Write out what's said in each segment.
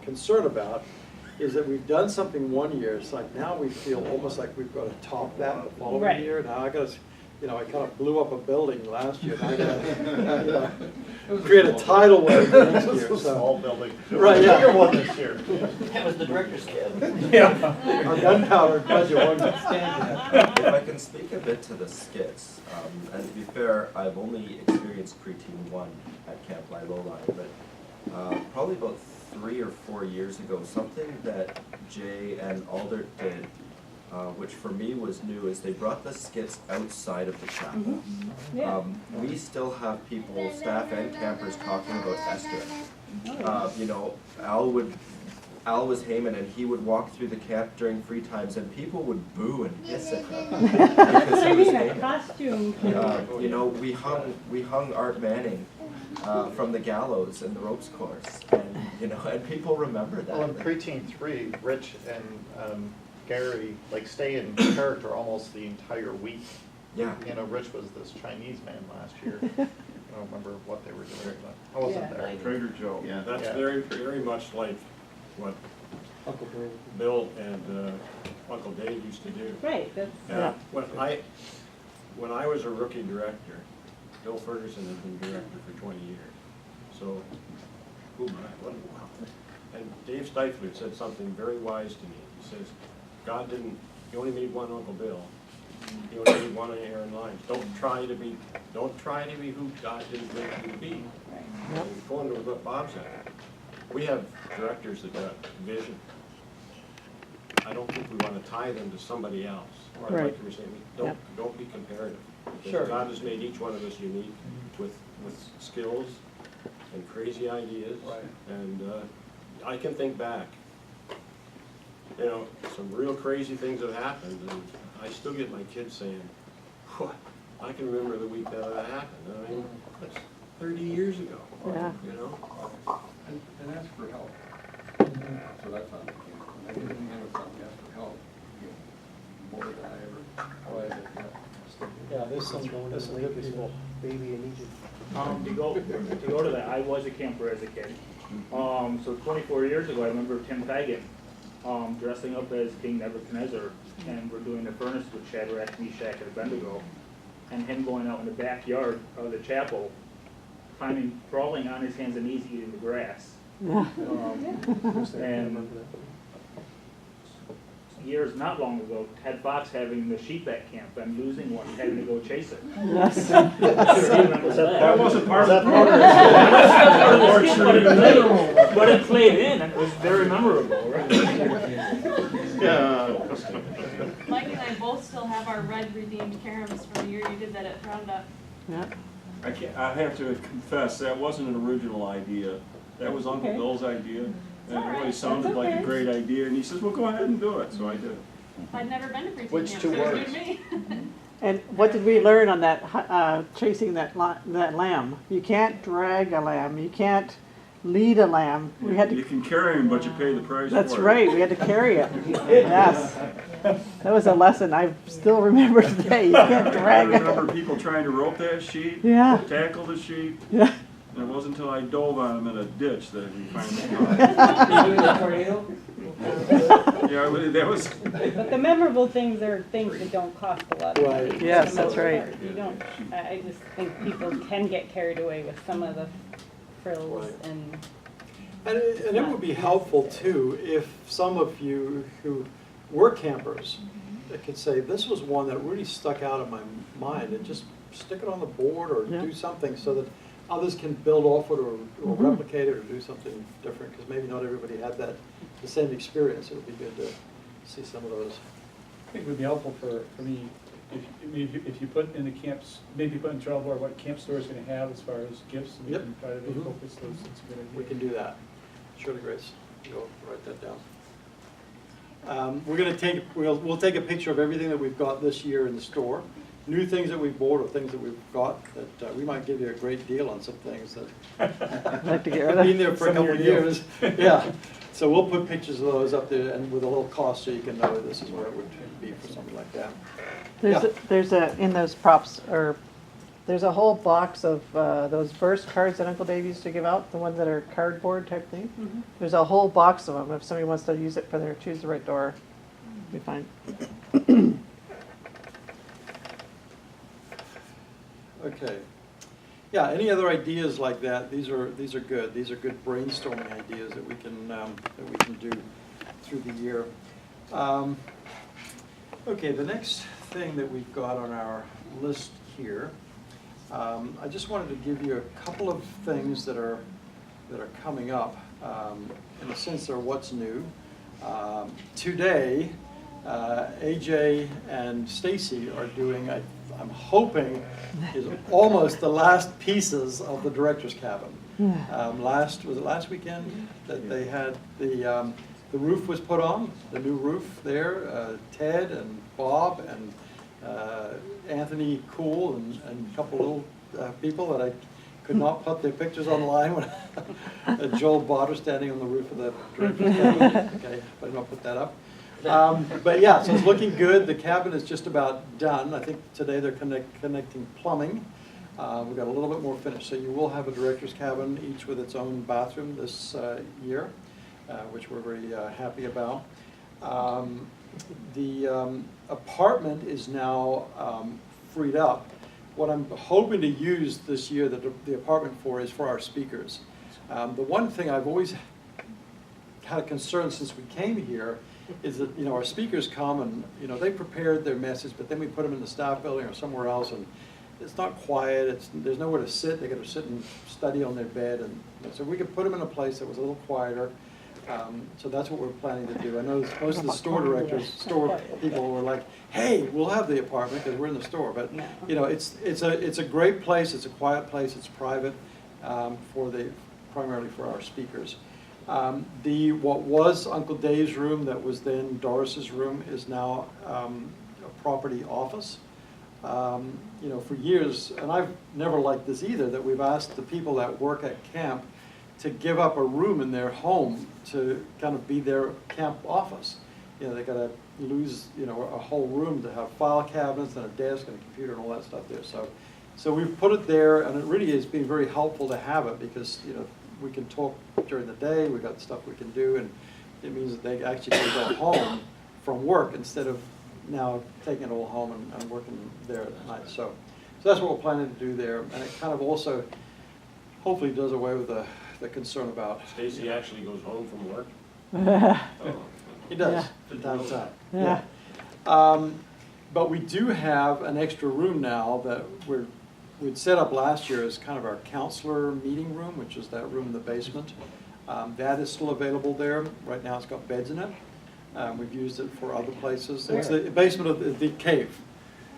concerned about is that we've done something one year. It's like now we feel almost like we've got to top that the following Right. year. Now I got to, you know, I kind of blew up a building last year. Now I got to, create a tidal wave for next year. So. Small building. Right, yeah. Bigger one this year. That was the director's kid. Yeah. Our gunpowder budget won't stand that. If I can speak a bit to the skits, and to be fair, I've only experienced preteen 1 at Camp Lowline, but probably about 3 or 4 years ago, something that Jay and Alder did, which for me was new, is they brought the skits outside of the chapel. Yeah. We still have people, staff and campers, talking about Esther. You know, Al was Heyman, and he would walk through the camp during free times, and people would boo and hiss at him because he was Heyman. Costume. You know, we hung Art Manning from the gallows in the ropes course, and you know, and people remember that. Well, in preteen 3, Rich and Gary like stay in character almost the entire week. Yeah. You know, Rich was this Chinese man last year. I don't remember what they were doing, but I wasn't Yeah. there. Trader Joe. Yeah. That's Yeah. very, very much like what Uncle Bill. Bill and Uncle Dave used to do. Right, that's, Yeah. When I was a rookie director, Bill Ferguson had been director for 20 years. So, oh my, what a wow. And Dave Stifler said something very wise to me. He says, God didn't, he only made one Uncle Bill. He only made one Aaron Lyons. Don't try to be who God didn't make you to be. And going to what Bob said, we have directors that got vision. I don't think we want to tie them to somebody else. Or Right. like you were saying, don't be comparative. Because Sure. God has made each one of us unique with skills and crazy ideas. Right. And I can think back, you know, some real crazy things have happened, and I still get my kids saying, "Whew, I can remember the week that happened." I mean, that's 30 years ago. Yeah. You know. And ask for help. So that's on the camp. When I didn't have something, ask for help. You get more than I ever. Yeah, there's some good people. To go to that, I was a camper as a kid. So 24 years ago, I remember Tim Fagan dressing up as King Nebuchadnezzar, and we're doing the furnace with Shadrach, Meshach, and Abednego, and him going out in the backyard of the chapel, crawling on his hands and knees, eating the grass. And years not long ago, Ted Fox having the sheep at camp and losing one, having to go chase it. yes. That wasn't part of the But it played in, and it was very memorable, right? Yeah. Mike and I both still have our red redeemed caroms from the year you did that at Roundup. Yeah. I have to confess, that wasn't an original idea. That was Uncle Okay. Bill's idea. And it all really right. sounded That's like a okay. great idea, and he says, well, go ahead and do it, so I did. I'd never been to preteen Which camp, two so it was words? new to me. And what did we learn on that, chasing that lamb? You can't drag a lamb, you can't lead a lamb. We had You to, can carry him, but you pay the price for it. that's right, we had to carry it. Yes. That was a lesson I still remember today. You can't I drag it. remember people trying to rope that sheep, Yeah. tackle the sheep, Yeah. and it wasn't until I dove on him in a ditch that we finally got it. Yeah, that was, But the memorable things are things that don't cost a lot. of money. Right. Yes, For the that's most right. part. You don't, I just think people can get carried away with some of the frills Right. and. And it would be helpful too if some of you who were campers that could say, this was one that really stuck out in my mind, and just stick it on the board or Yeah. do something so that others can build off it or replicate it or do something different, because maybe not everybody had the same experience. It would be good to see some of those. I think it would be helpful for me, if you put in the camps, maybe put in travel board what camp store is going to have as far as gifts, and we Yep. can try to Mhm. focus those, it's a good idea. We can do that. Surely, Grace, you'll write that down. We're going to take, we'll take a picture of everything that we've got this year in the store. New things that we've bought or things that we've got that we might give you a great deal on some things that I'd like to get rid have of. been there for a Some of couple of your years. Yeah. So we'll put pictures of those up there and with a little cost so you can know this is where it would be for something like that. There's a, in those props or There's a whole box of those burst cards that Uncle Dave used to give out, the ones that are cardboard type thing. Mhm. There's a whole box of them. If somebody wants to use it for their Choose the Right Door, be fine. Okay. Yeah, any other ideas like that? These are good. These are good brainstorming ideas that we can do through the year. Okay, the next thing that we've got on our list here, I just wanted to give you a couple of things that are coming up. In a sense, they're what's new. Today, AJ and Stacy are doing, I'm hoping, is almost the last pieces of the director's cabin. Was it last weekend that they had the roof was put on, the new roof there. Ted and Bob and Anthony Cool and a couple little people that I could not put their pictures online when Joel Botter standing on the roof of the director's cabin. Okay, but I don't put that up. But yeah, so it's looking good. The cabin is just about done. I think today they're connecting plumbing. We've got a little bit more finished. So you will have a director's cabin, each with its own bathroom this year, which we're very happy about. The apartment is now freed up. What I'm hoping to use this year, the apartment for, is for our speakers. The one thing I've always had a concern since we came here is that, our speakers come and, they prepared their message, but then we put them in the staff building or somewhere else, and it's not quiet, there's nowhere to sit, they got to sit and study on their bed, and so we could put them in a place that was a little quieter. So that's what we're planning to do. I know most of the store directors, store people were like, hey, we'll have the apartment because we're in the store, but, it's a great place, it's a quiet place, it's private, primarily for our speakers. What was Uncle Dave's room that was then Doris's room is now a property office. For years, and I've never liked this either, that we've asked the people that work at camp to give up a room in their home to kind of be their camp office. They got to lose, a whole room to have file cabinets and a desk and a computer and all that stuff there. So we've put it there, and it really has been very helpful to have it because, we can talk during the day, we've got stuff we can do, and it means that they actually can go home from work instead of now taking it all home and working there at night. So that's what we're planning to do there, and it kind of also hopefully does away with the concern about. Stacy actually goes home from work? Oh. He does, Yeah. from time to time. Yeah. But we do have an extra room now that we'd set up last year as kind of our counselor meeting room, which is that room in the basement. That is still available there. Right now it's got beds in it. We've used it for other places. It's the basement of the cave.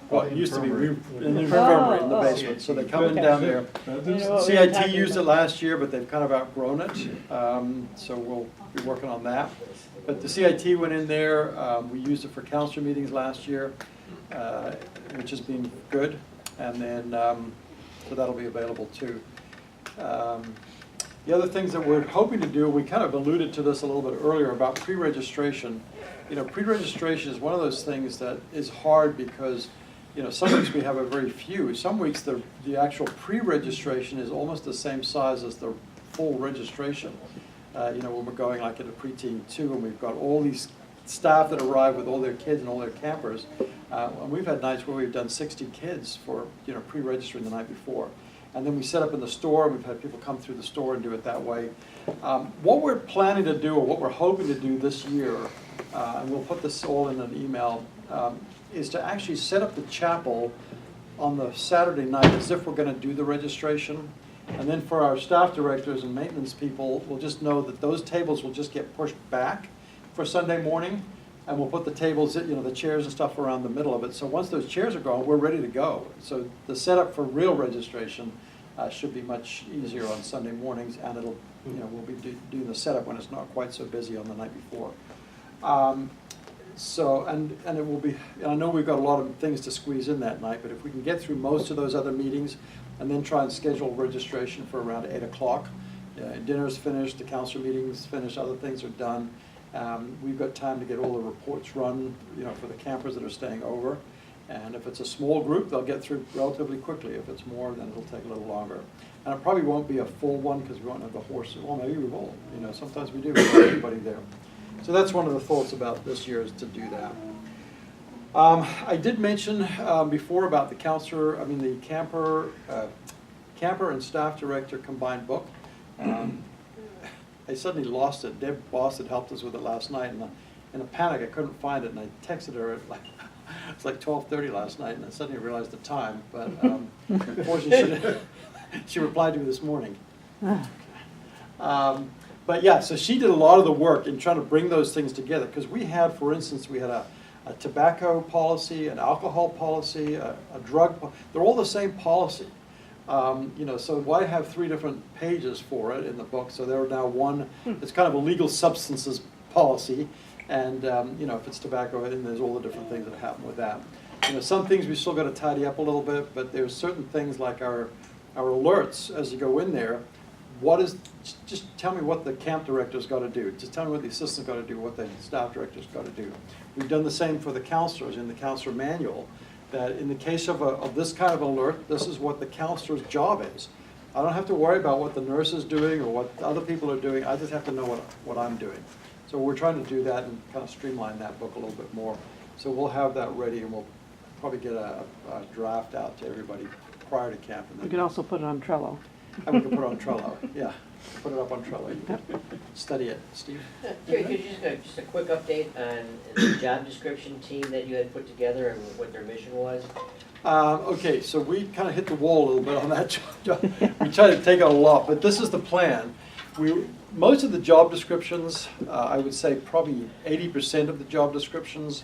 Well, it used to be in the infirmary in the basement, so they come in down there. CIT used it last year, but they've kind of outgrown it, so we'll be working on that. But the CIT went in there. We used it for counselor meetings last year, which has been good. And then, so that'll be available too. The other things that we're hoping to do, we kind of alluded to this a little bit earlier about pre-registration. Pre-registration is one of those things that is hard because, some weeks we have a very few. Some weeks the actual pre-registration is almost the same size as the full registration. When we're going like at a preteen 2 and we've got all these staff that arrive with all their kids and all their campers. And we've had nights where we've done 60 kids for, pre-registering the night before. And then we set up in the store, we've had people come through the store and do it that way. What we're planning to do, or what we're hoping to do this year, and we'll put this all in an email, is to actually set up the chapel on the Saturday night as if we're going to do the registration. And then for our staff directors and maintenance people, we'll just know that those tables will just get pushed back for Sunday morning. And we'll put the tables, the chairs and stuff around the middle of it. So once those chairs are gone, we're ready to go. So the setup for real registration should be much easier on Sunday mornings, and it'll, we'll be doing the setup when it's not quite so busy on the night before. And it will be, I know we've got a lot of things to squeeze in that night, but if we can get through most of those other meetings and then try and schedule registration for around 8 o'clock, dinner's finished, the council meeting's finished, other things are done. We've got time to get all the reports run, for the campers that are staying over. And if it's a small group, they'll get through relatively quickly. If it's more, then it'll take a little longer. And it probably won't be a full one because we won't have the horses. Well, maybe we will. You know, sometimes we do. We have everybody there. So that's one of the thoughts about this year, is to do that. I did mention before about the the camper and staff director combined book. I suddenly lost it. Deb Boss had helped us with it last night, and in a panic I couldn't find it, and I texted her at it's like 12:30 last night, and I suddenly realized the time. But unfortunately, she replied to me this morning. But yeah, so she did a lot of the work in trying to bring those things together, because we had, for instance, we had a tobacco policy, an alcohol policy, a drug. They're all the same policy. You know, so why have 3 different pages for it in the book? So there are now one. It's kind of a legal substances policy, and you know, if it's tobacco, and there's all the different things that happen with that. You know, some things we still got to tidy up a little bit, but there's certain things like our alerts as you go in there. Just tell me what the camp director's got to do. Just tell me what the assistant's got to do, what the staff director's got to do. We've done the same for the counselors in the counselor manual, that in the case of this kind of alert, this is what the counselor's job is. I don't have to worry about what the nurse is doing or what other people are doing. I just have to know what I'm doing. So we're trying to do that and kind of streamline that book a little bit more. So we'll have that ready, and we'll probably get a draft out to everybody prior to camp. And We could also put it on Trello. and we can put it on Trello, yeah. Put it up on Trello. You can study it, Steve. Could you just a quick update on the job description team that you had put together and what their mission was? Okay, so we kind of hit the wall a little bit on that job. We tried to take out a lot, but this is the plan. Most of the job descriptions, I would say probably 80% of the job descriptions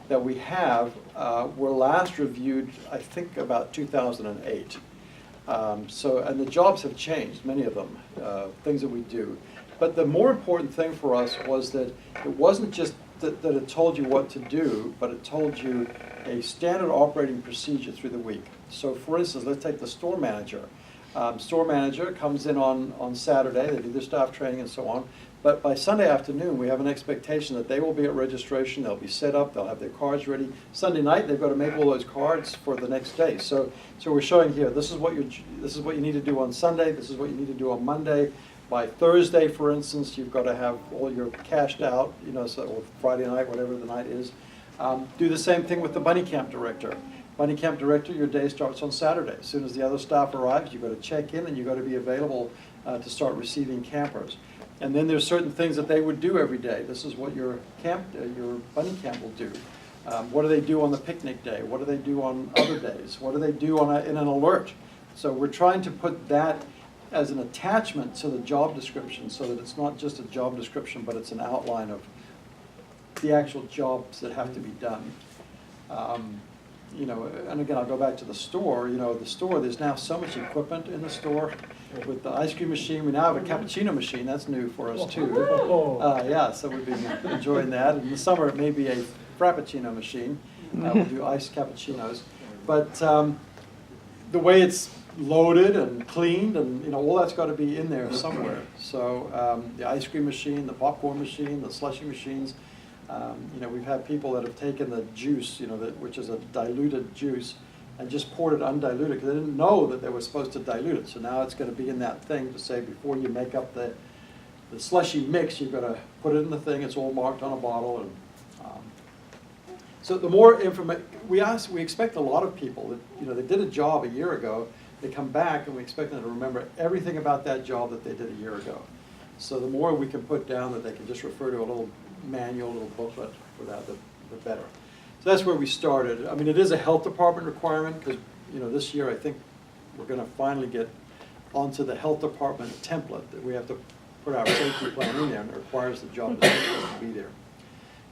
that we have were last reviewed, I think, about 2008. And the jobs have changed, many of them, things that we do. But the more important thing for us was that it wasn't just that it told you what to do, but it told you a standard operating procedure through the week. So for instance, let's take the store manager. Store manager comes in on Saturday, they do their staff training and so on, but by Sunday afternoon we have an expectation that they will be at registration, they'll be set up, they'll have their cards ready. Sunday night they've got to make all those cards for the next day. So we're showing here, this is what you need to do on Sunday, this is what you need to do on Monday. By Thursday, for instance, you've got to have all your cashed out, you know, so, or Friday night, whatever the night is. Do the same thing with the bunny camp director. Bunny camp director, your day starts on Saturday. As soon as the other staff arrives, you've got to check in and you've got to be available to start receiving campers. And then there's certain things that they would do every day. This is what your bunny camp will do. What do they do on the picnic day? What do they do on other days? What do they do in an alert? So we're trying to put that as an attachment to the job description so that it's not just a job description, but it's an outline of the actual jobs that have to be done. You know, and again, I'll go back to the store. You know, the store, there's now so much equipment in the store with the ice cream machine. We now have a cappuccino machine. That's new for us too. Yeah, so we've been enjoying that. In the summer, it may be a frappuccino machine. We'll do iced cappuccinos. But the way it's loaded and cleaned, and you know, all that's got to be in there somewhere. So the ice cream machine, the popcorn machine, the slushie machines. You know, we've had people that have taken the juice, you know, which is a diluted juice, and just poured it undiluted because they didn't know that they were supposed to dilute it. So now it's going to be in that thing to say before you make up the slushy mix, you've got to put it in the thing. It's all marked on a bottle. And so the more information we expect a lot of people that, you know, they did a job a year ago. They come back and we expect them to remember everything about that job that they did a year ago. So the more we can put down that they can just refer to a little manual, little booklet for that, the better. So that's where we started. I mean, it is a health department requirement because, you know, this year I think we're going to finally get onto the health department template that we have to put our safety plan in there, and it requires the job description to be there.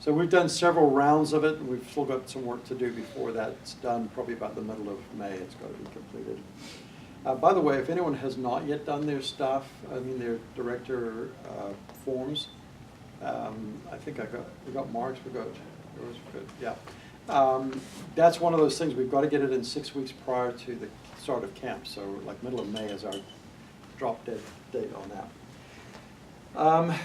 So we've done several rounds of it, and we've still got some work to do before that's done. Probably about the middle of May it's got to be completed. By the way, if anyone has not yet done their stuff, their director forms, I think we got Mark's, we got yours, good, yeah. That's one of those things, we've got to get it in 6 weeks prior to the start of camp, so like middle of May is our drop dead date on that.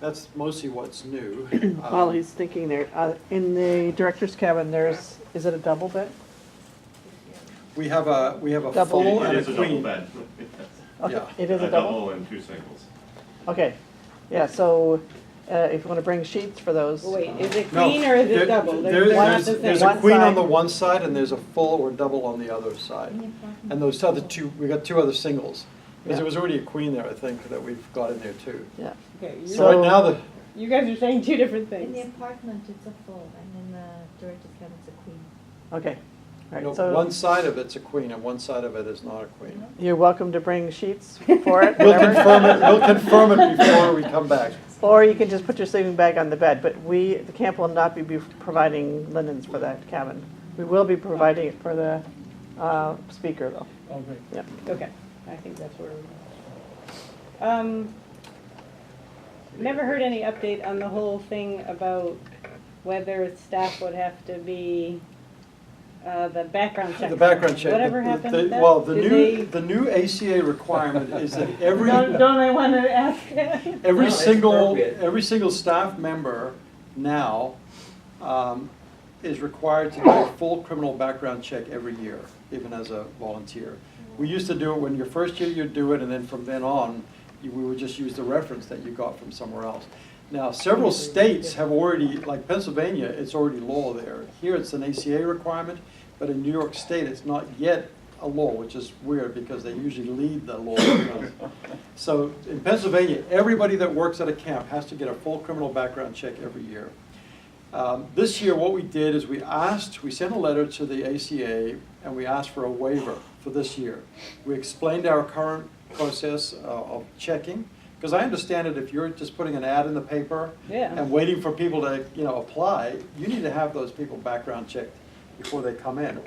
That's mostly what's new. While he's thinking there, in the director's cabin, is it a double bed? We have a Double. full It and a is a double queen. bed. Okay, Yeah. it is a double? and two singles. Okay, yeah, so if you want to bring sheets for those. Wait, is it No, queen or is there- it double? there- They're not There's the there's same. a One queen on side. the one side and there's a full or double on the other side. And those other two, we got two other singles. Because there was already a queen there, I think, that we've got in there too. Yeah. Okay, So right now, you guys are saying two different In the things. apartment, it's a full, and in the director's cabin, it's a queen. Okay, all no, right, so one side of it's a queen and one side of it is not a queen. you're welcome to bring sheets for it, We'll whatever. confirm it before we come back. Or you can just put your sleeping bag on the bed, but the camp will not be providing linens for that cabin. We will be providing it for the speaker though. Oh, great. Yep. Okay, I think that's where we're going. Never heard any update on the whole thing about whether staff would have to be, the background check. The background check. Whatever happened with that? Well, the Did new ACA requirement is that they- every. Don't I want to ask? Every No, it's single, appropriate. every single staff member now is required to do a full criminal background check every year, even as a volunteer. We used to do it when your first year you'd do it, and then from then on, we would just use the reference that you got from somewhere else. Now, several states have already, like Pennsylvania, it's already law there. Here it's an ACA requirement, but in New York State, it's not yet a law, which is weird because they usually lead the law. So in Pennsylvania, everybody that works at a camp has to get a full criminal background check every year. This year, what we did is we sent a letter to the ACA and we asked for a waiver for this year. We explained our current process of checking, because I understand it, if you're just putting an ad in the paper Yeah. and waiting for people to, apply, you need to have those people background checked before they come in.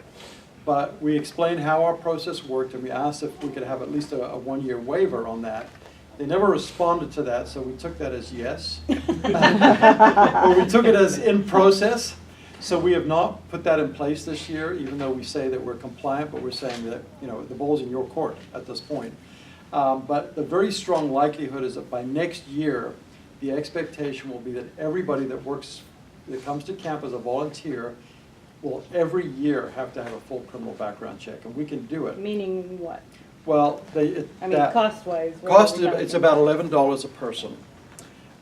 But we explained how our process worked, and we asked if we could have at least a one-year waiver on that. They never responded to that, so we took that as yes. Or we took it as in process. So we have not put that in place this year, even though we say that we're compliant, but we're saying that, the ball's in your court at this point. But the very strong likelihood is that by next year, the expectation will be that everybody that comes to camp as a volunteer will every year have to have a full criminal background check, and we can do it. Meaning what? Well, Cost-wise. what cost, are we it's talking? about $11 a person.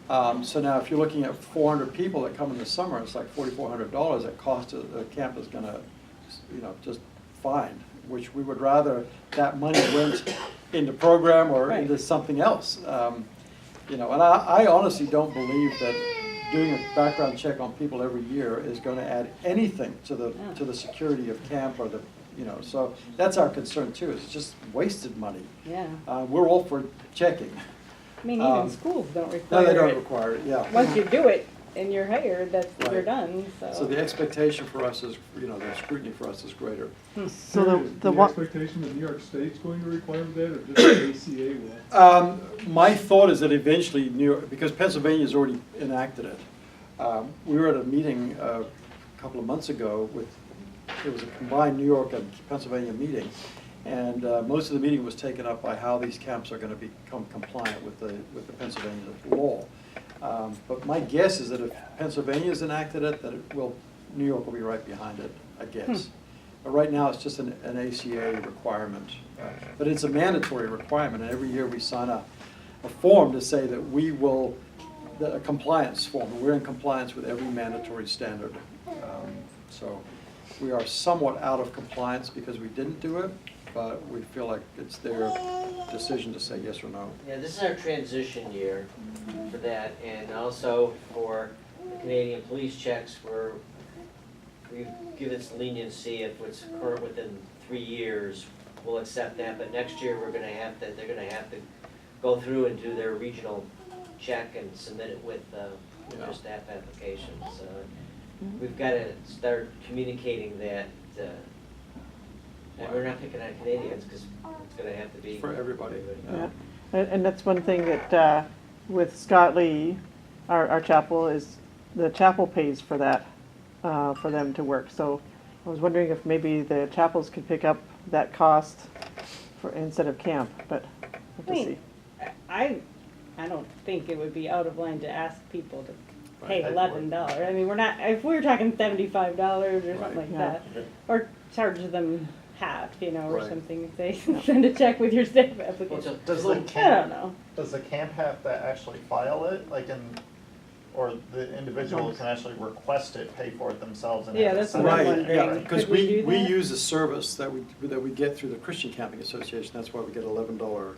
So now if you're looking at 400 people that come in the summer, it's like $4,400. That cost of the camp is gonna, just fine, which we would rather that money went into program or Right. into something else. And I honestly don't believe that doing a background check on people every year is gonna add anything to the security of camp or so that's our concern too, is it's just wasted money. Yeah. We're all for checking. I mean, even Um, schools don't require No, it. they don't require it, yeah. Once you do it and you're hired, you're Right. done, So the expectation for us is, the scrutiny for us is greater. So the The one, expectation that New York State's going to require that, or just the ACA will? My thought is that eventually New York, because Pennsylvania's already enacted it. We were at a meeting a couple of months ago it was a combined New York and Pennsylvania meeting. And most of the meeting was taken up by how these camps are gonna become compliant with the Pennsylvania law. But my guess is that if Pennsylvania's enacted it, that New York will be right behind it, I guess. But right now, it's just an ACA requirement. But it's a mandatory requirement, and every year we sign a form to say that a compliance form, and we're in compliance with every mandatory standard. So we are somewhat out of compliance because we didn't do it, but we feel like it's their decision to say yes or no. Yeah, this is our transition year for that, and also for the Canadian police checks, we've given some leniency if it's occurred within 3 years, we'll accept that, but next year they're gonna have to go through and do their regional check and submit it with their staff applications. So we've gotta start communicating that, and we're not picking on Canadians, because it's gonna have to be For everybody. yeah, and that's one thing that with Scott Lee, our chapel is, the chapel pays for that, for them to work. So I was wondering if maybe the chapels could pick up that cost instead of camp, but we'll have to see. I I don't think it would be out of line to ask people to pay Right. $11. I mean, we're not, if we were talking $75 or something like Yeah. that, or charge them half, you know, or Right. something, say, send a check with your stamp Well, application. Does the I don't camp, know. does the camp have to actually file it, like or the individual can actually request it, pay for it themselves and Yeah, have it that's sent what I'm to Right, the wondering. yeah, parent? because Could we do we that? use a service that we get through the Christian Camping Association, that's why we get $11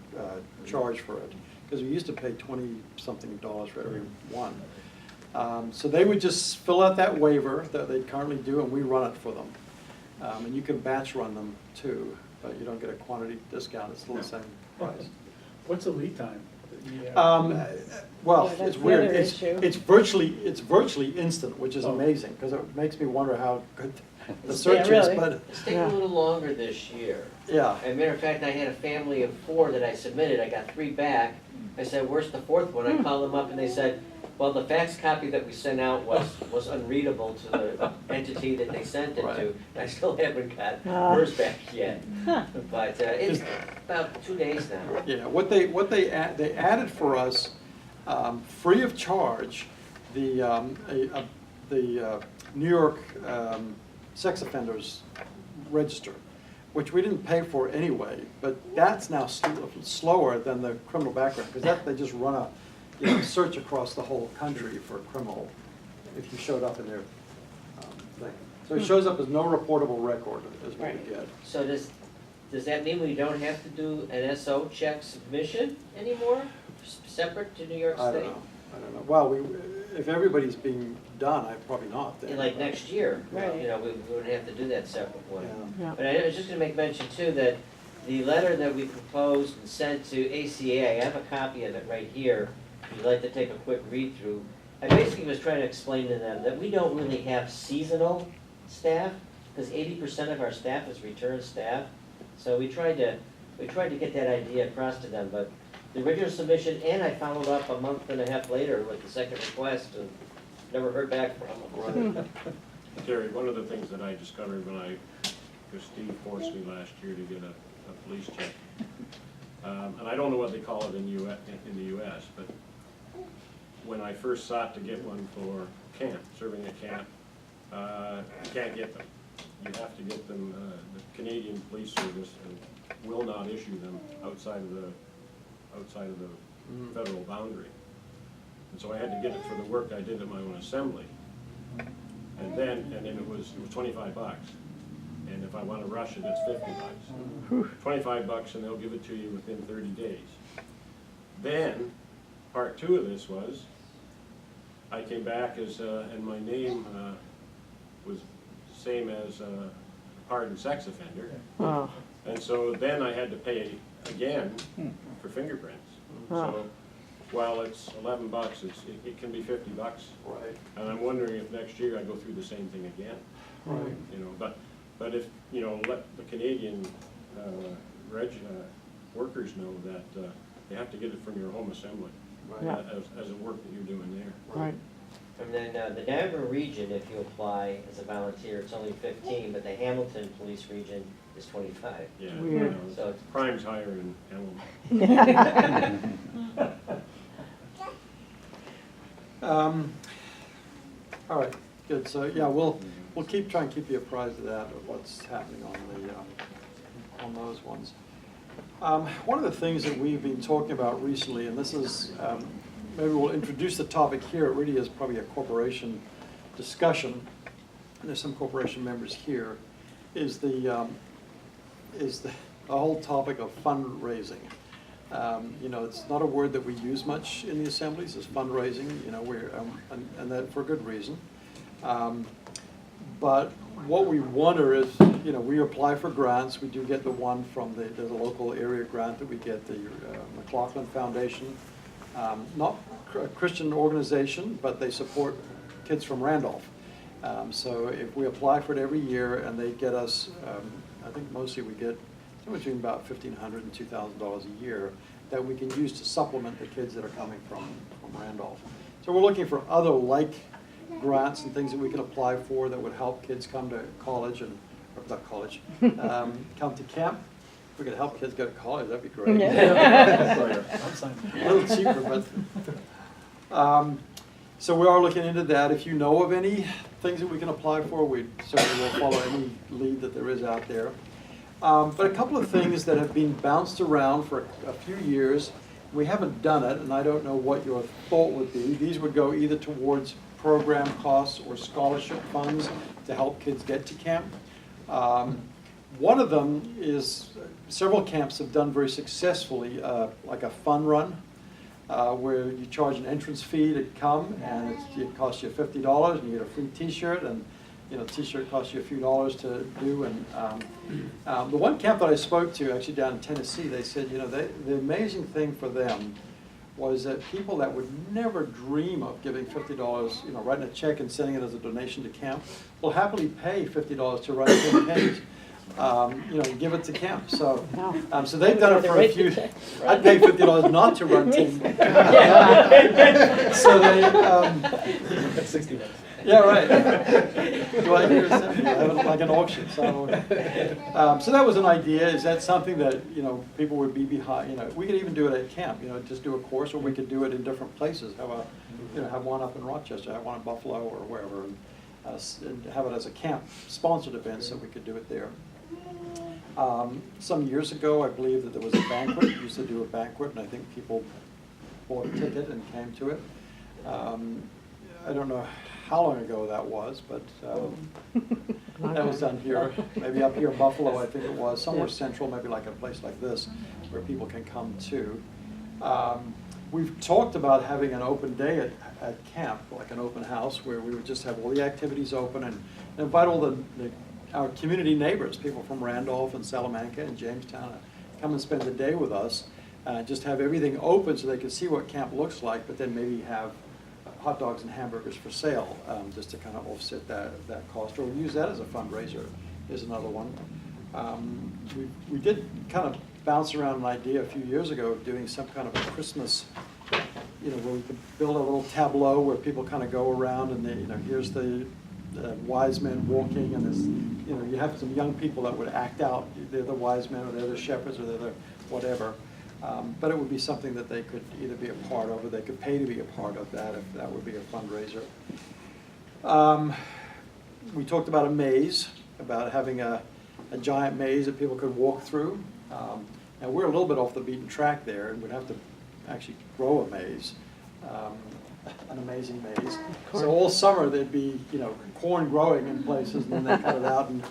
charge for it. Because we used to pay $20-something for every one. So they would just fill out that waiver that they currently do, and we run it for them. And you can batch run them too, but you don't get a quantity discount, it's still the same price. What's the lead time? Well, Yeah, that's it's the weird, other it's, issue. it's virtually instant, which is Oh. amazing, because it makes me wonder how good the Yeah, search is, really. but, It's taking Yeah. a little longer this year. yeah. As a matter of fact, I had a family of 4 that I submitted, I got 3 back. I said, where's the 4th one? I called them up and they said, well, the fax copy that we sent out was unreadable to the entity that they sent it to. Right. I still haven't got Ah. hers back yet. Huh. But it's about 2 days now. Yeah, they added for us, free of charge, the New York sex offenders register, which we didn't pay for anyway, but that's now slower than the criminal background, because that, they just run a, search across the whole country for criminal, if you showed up in their thing. So it shows up as no reportable record is what we get. So does that mean we don't have to do an SO check submission anymore, separate to New York I State? don't know. Well, if everybody's being done, probably not then. And like next year, Right. we wouldn't have to do that separate one. Yeah. Yeah. But I was just gonna make mention too, that the letter that we proposed and sent to ACA, I have a copy of it right here, if you'd like to take a quick read through. I basically was trying to explain to them that we don't really have seasonal staff, because 80% of our staff is return staff. So we tried to get that idea across to them, but the original submission, and I followed up a month and a half later with the second request, and never heard back from them. Terry, one of the things that I discovered because Steve forced me last year to get a police check. And I don't know what they call it in the US, but when I first sought to get one for camp, serving at camp, you can't get them. You have to get them, the Canadian Police Service will not issue them outside of the federal boundary. And so I had to get it for the work I did at my own assembly. And then it was $25. And if I want to rush it, it's $50. $25 and they'll give it to you within 30 days. Then, part 2 of this was, I came back and my name was same as a hardened sex offender. Oh, And so then I had to pay again for fingerprints. So while it's $11, it can be $50. Right. And I'm wondering if next year I go through the same thing again. Right. But if, let the Canadian workers know that you have to get it from your home assembly Yeah. as a work that you're doing there. right. And then the Niagara region, if you apply as a volunteer, it's only 15, but the Hamilton Police Region is 25. Yeah, Weird. So crime's higher in Hamilton. All right, good, so, yeah, we'll try and keep you apprised of that, of what's happening on those ones. One of the things that we've been talking about recently, and this is, maybe we'll introduce the topic here, it really is probably a corporation discussion, and there's some corporation members here, is the whole topic of fundraising. It's not a word that we use much in the assemblies, is fundraising, and that for good reason. But what we wonder is, we apply for grants, we do get the one from there's a local area grant that we get, the McLaughlin Foundation. Not a Christian organization, but they support kids from Randolph. So if we apply for it every year and they get us, I think mostly we get somewhere between about $1,500 and $2,000 a year that we can use to supplement the kids that are coming from Randolph. So we're looking for other like grants and things that we can apply for that would help kids come to college come to camp. we could help kids go to college, that'd be great. Yeah. I'm signing. A little cheaper, but. So we are looking into that. If you know of any things that we can apply for, we certainly will follow any lead that there is out there. But a couple of things that have been bounced around for a few years, we haven't done it, and I don't know what your thought would be. These would go either towards program costs or scholarship funds to help kids get to camp. One of them is, several camps have done very successfully, like a fun run, where you charge an entrance fee to come, and it costs you $50, and you get a free T-shirt, and the T-shirt costs you a few dollars to do. And the one camp that I spoke to, actually down in Tennessee, they said, the amazing thing for them was that people that would never dream of giving $50, writing a check and sending it as a donation to camp, will happily pay $50 to write 10 pennies. Give it to camp. So, so they've done it for a few. I'd pay $50 not to run 10. So they. That's 60 bucks. Yeah, right. Do I hear it? Like an auction. So that was an idea. Is that something that people would be behind? We could even do it at camp. Just do a course, or we could do it in different places. Have one up in Rochester, have one in Buffalo, or wherever, and have it as a camp sponsored event, so we could do it there. Some years ago, I believe that there was a banquet. We used to do a banquet, and I think people bought a ticket and came to it. I don't know how long ago that was, but that was done here, maybe up here in Buffalo, I think it was, somewhere central, maybe like a place like this, where people can come to. We've talked about having an open day at camp, like an open house, where we would just have all the activities open and invite all our community neighbors, people from Randolph and Salamanca and Jamestown, to come and spend the day with us. Just have everything open so they can see what camp looks like, but then maybe have hot dogs and hamburgers for sale, just to kind of offset that cost, or we use that as a fundraiser is another one. We did kind of bounce around an idea a few years ago of doing some kind of a Christmas, where we could build a little tableau where people kind of go around and here's the wise men walking, and there's, you have some young people that would act out, they're the wise men, or they're the shepherds, or they're the whatever. But it would be something that they could either be a part of, or they could pay to be a part of that, if that would be a fundraiser. We talked about a maze, about having a giant maze that people could walk through. And we're a little bit off the beaten track there, and we'd have to actually grow a maze, an amazing maze. So all summer there'd be, corn growing in places, and then they cut it out, and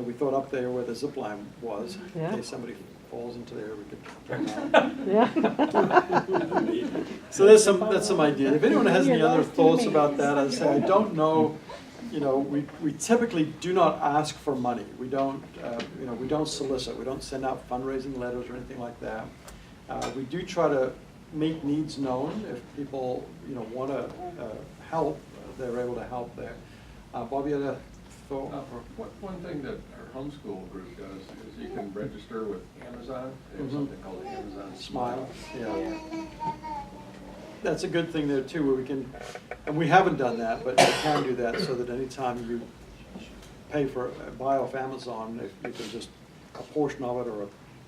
we thought up there where the zip line was, in case somebody falls into there, we could turn that. So that's some idea. If anyone has any other thoughts about that, I'd say I don't know. We typically do not ask for money. We don't, we don't solicit. We don't send out fundraising letters or anything like that. We do try to make needs known. If people, want to help, they're able to help there. Bobby, had a thought? One thing that our homeschool group does is you can register with Amazon. They have something called the Amazon Smile. Yeah. That's a good thing there too, where we can, and we haven't done that, but we can do that so that anytime you buy off Amazon, if you can just, a portion of it or a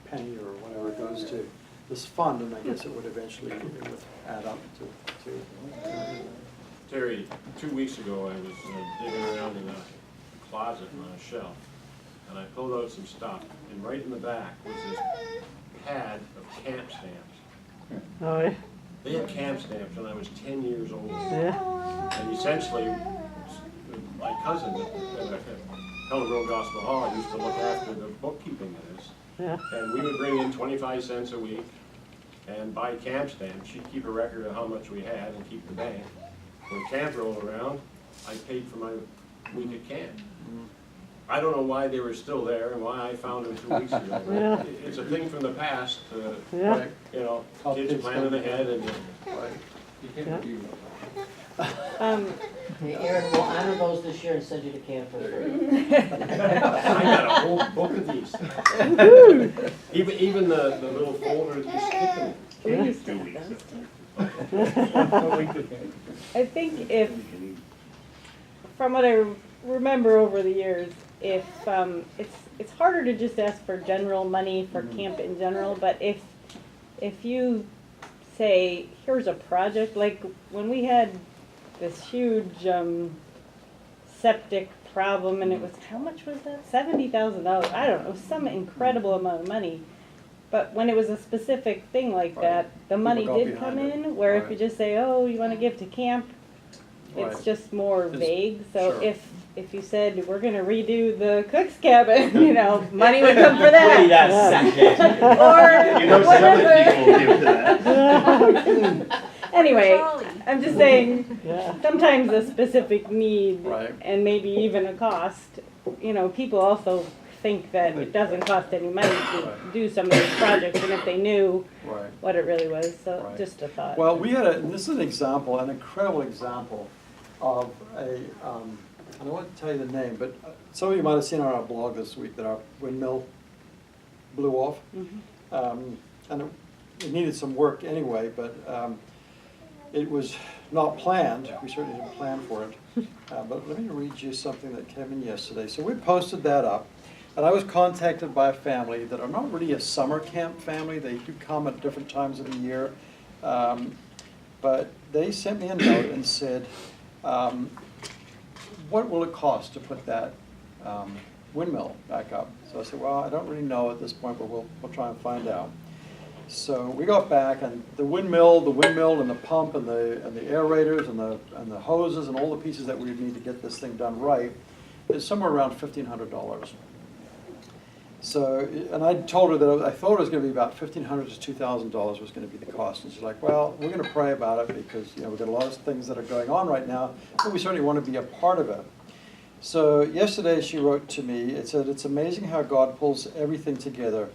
penny or whatever it goes to this fund, and I guess it would eventually add up to. Terry, 2 weeks ago I was digging around in a closet on a shelf, and I pulled out some stuff, and right in the back was this pad of camp stamps. Oh, yeah. They had camp stamps when I was 10 years old. Yeah. And essentially, my cousin at Helen Road Gospel Hall used to look after the bookkeeping of this. Yeah. And we would bring in 25 cents a week and buy camp stamps. She'd keep a record of how much we had and keep the bank. When camp rolled around, I paid for my week at camp. I don't know why they were still there and why I found them 2 weeks ago. But Yeah. it's a thing from the past. Yeah. Kids planning ahead and. You can't do Hey, Eric, we'll honor those this year and send you to camp for free. I got a whole book of these. Even the little folder that you stick them. We used 2 weeks. I think from what I remember over the years, if it's it's harder to just ask for general money for camp in general, but if you say, here's a project, like when we had this huge septic problem, and it was, how much was that? $70,000. I don't know, some incredible amount of money. But when it was a specific thing like Right. that, the money got did come behind it. in, where if Right. you just say, oh, you wanna give to camp, it's Right. just more It's- vague. So sure. if you said, we're gonna redo the cook's cabin, you know, money would come for Wait, that. that's second. Or You know, some whatever. people will give to that. Anyway, Trolley. I'm just saying, Yeah. sometimes a specific need Right. and maybe even a cost, you know, people also think that it doesn't cost any money to Right. do some of these projects, and if they knew Right. what it really was, so Right. just a thought. Well, we had and this is an example, an incredible example of I don't want to tell you the name, but some of you might have seen on our blog this week that our windmill blew off. And it needed some work anyway, but it was not planned. We certainly didn't plan for it. But let me read you something that came in yesterday. So we posted that up, and I was contacted by a family that are not really a summer camp family. They do come at different times of the year. But they sent me a note and said, what will it cost to put that windmill back up? So I said, well, I don't really know at this point, but we'll try and find out. So we got back, and the windmill, and the pump, and the aerators, and the hoses, and all the pieces that we would need to get this thing done right is somewhere around $1,500. So, and I told her that I thought it was going to be about $1,500 to $2,000 was going to be the cost. And she's like, well, we're going to pray about it because, you know, we've got a lot of things that are going on right now, but we certainly want to be a part of it. So yesterday she wrote to me, it said, it's amazing how God pulls everything together.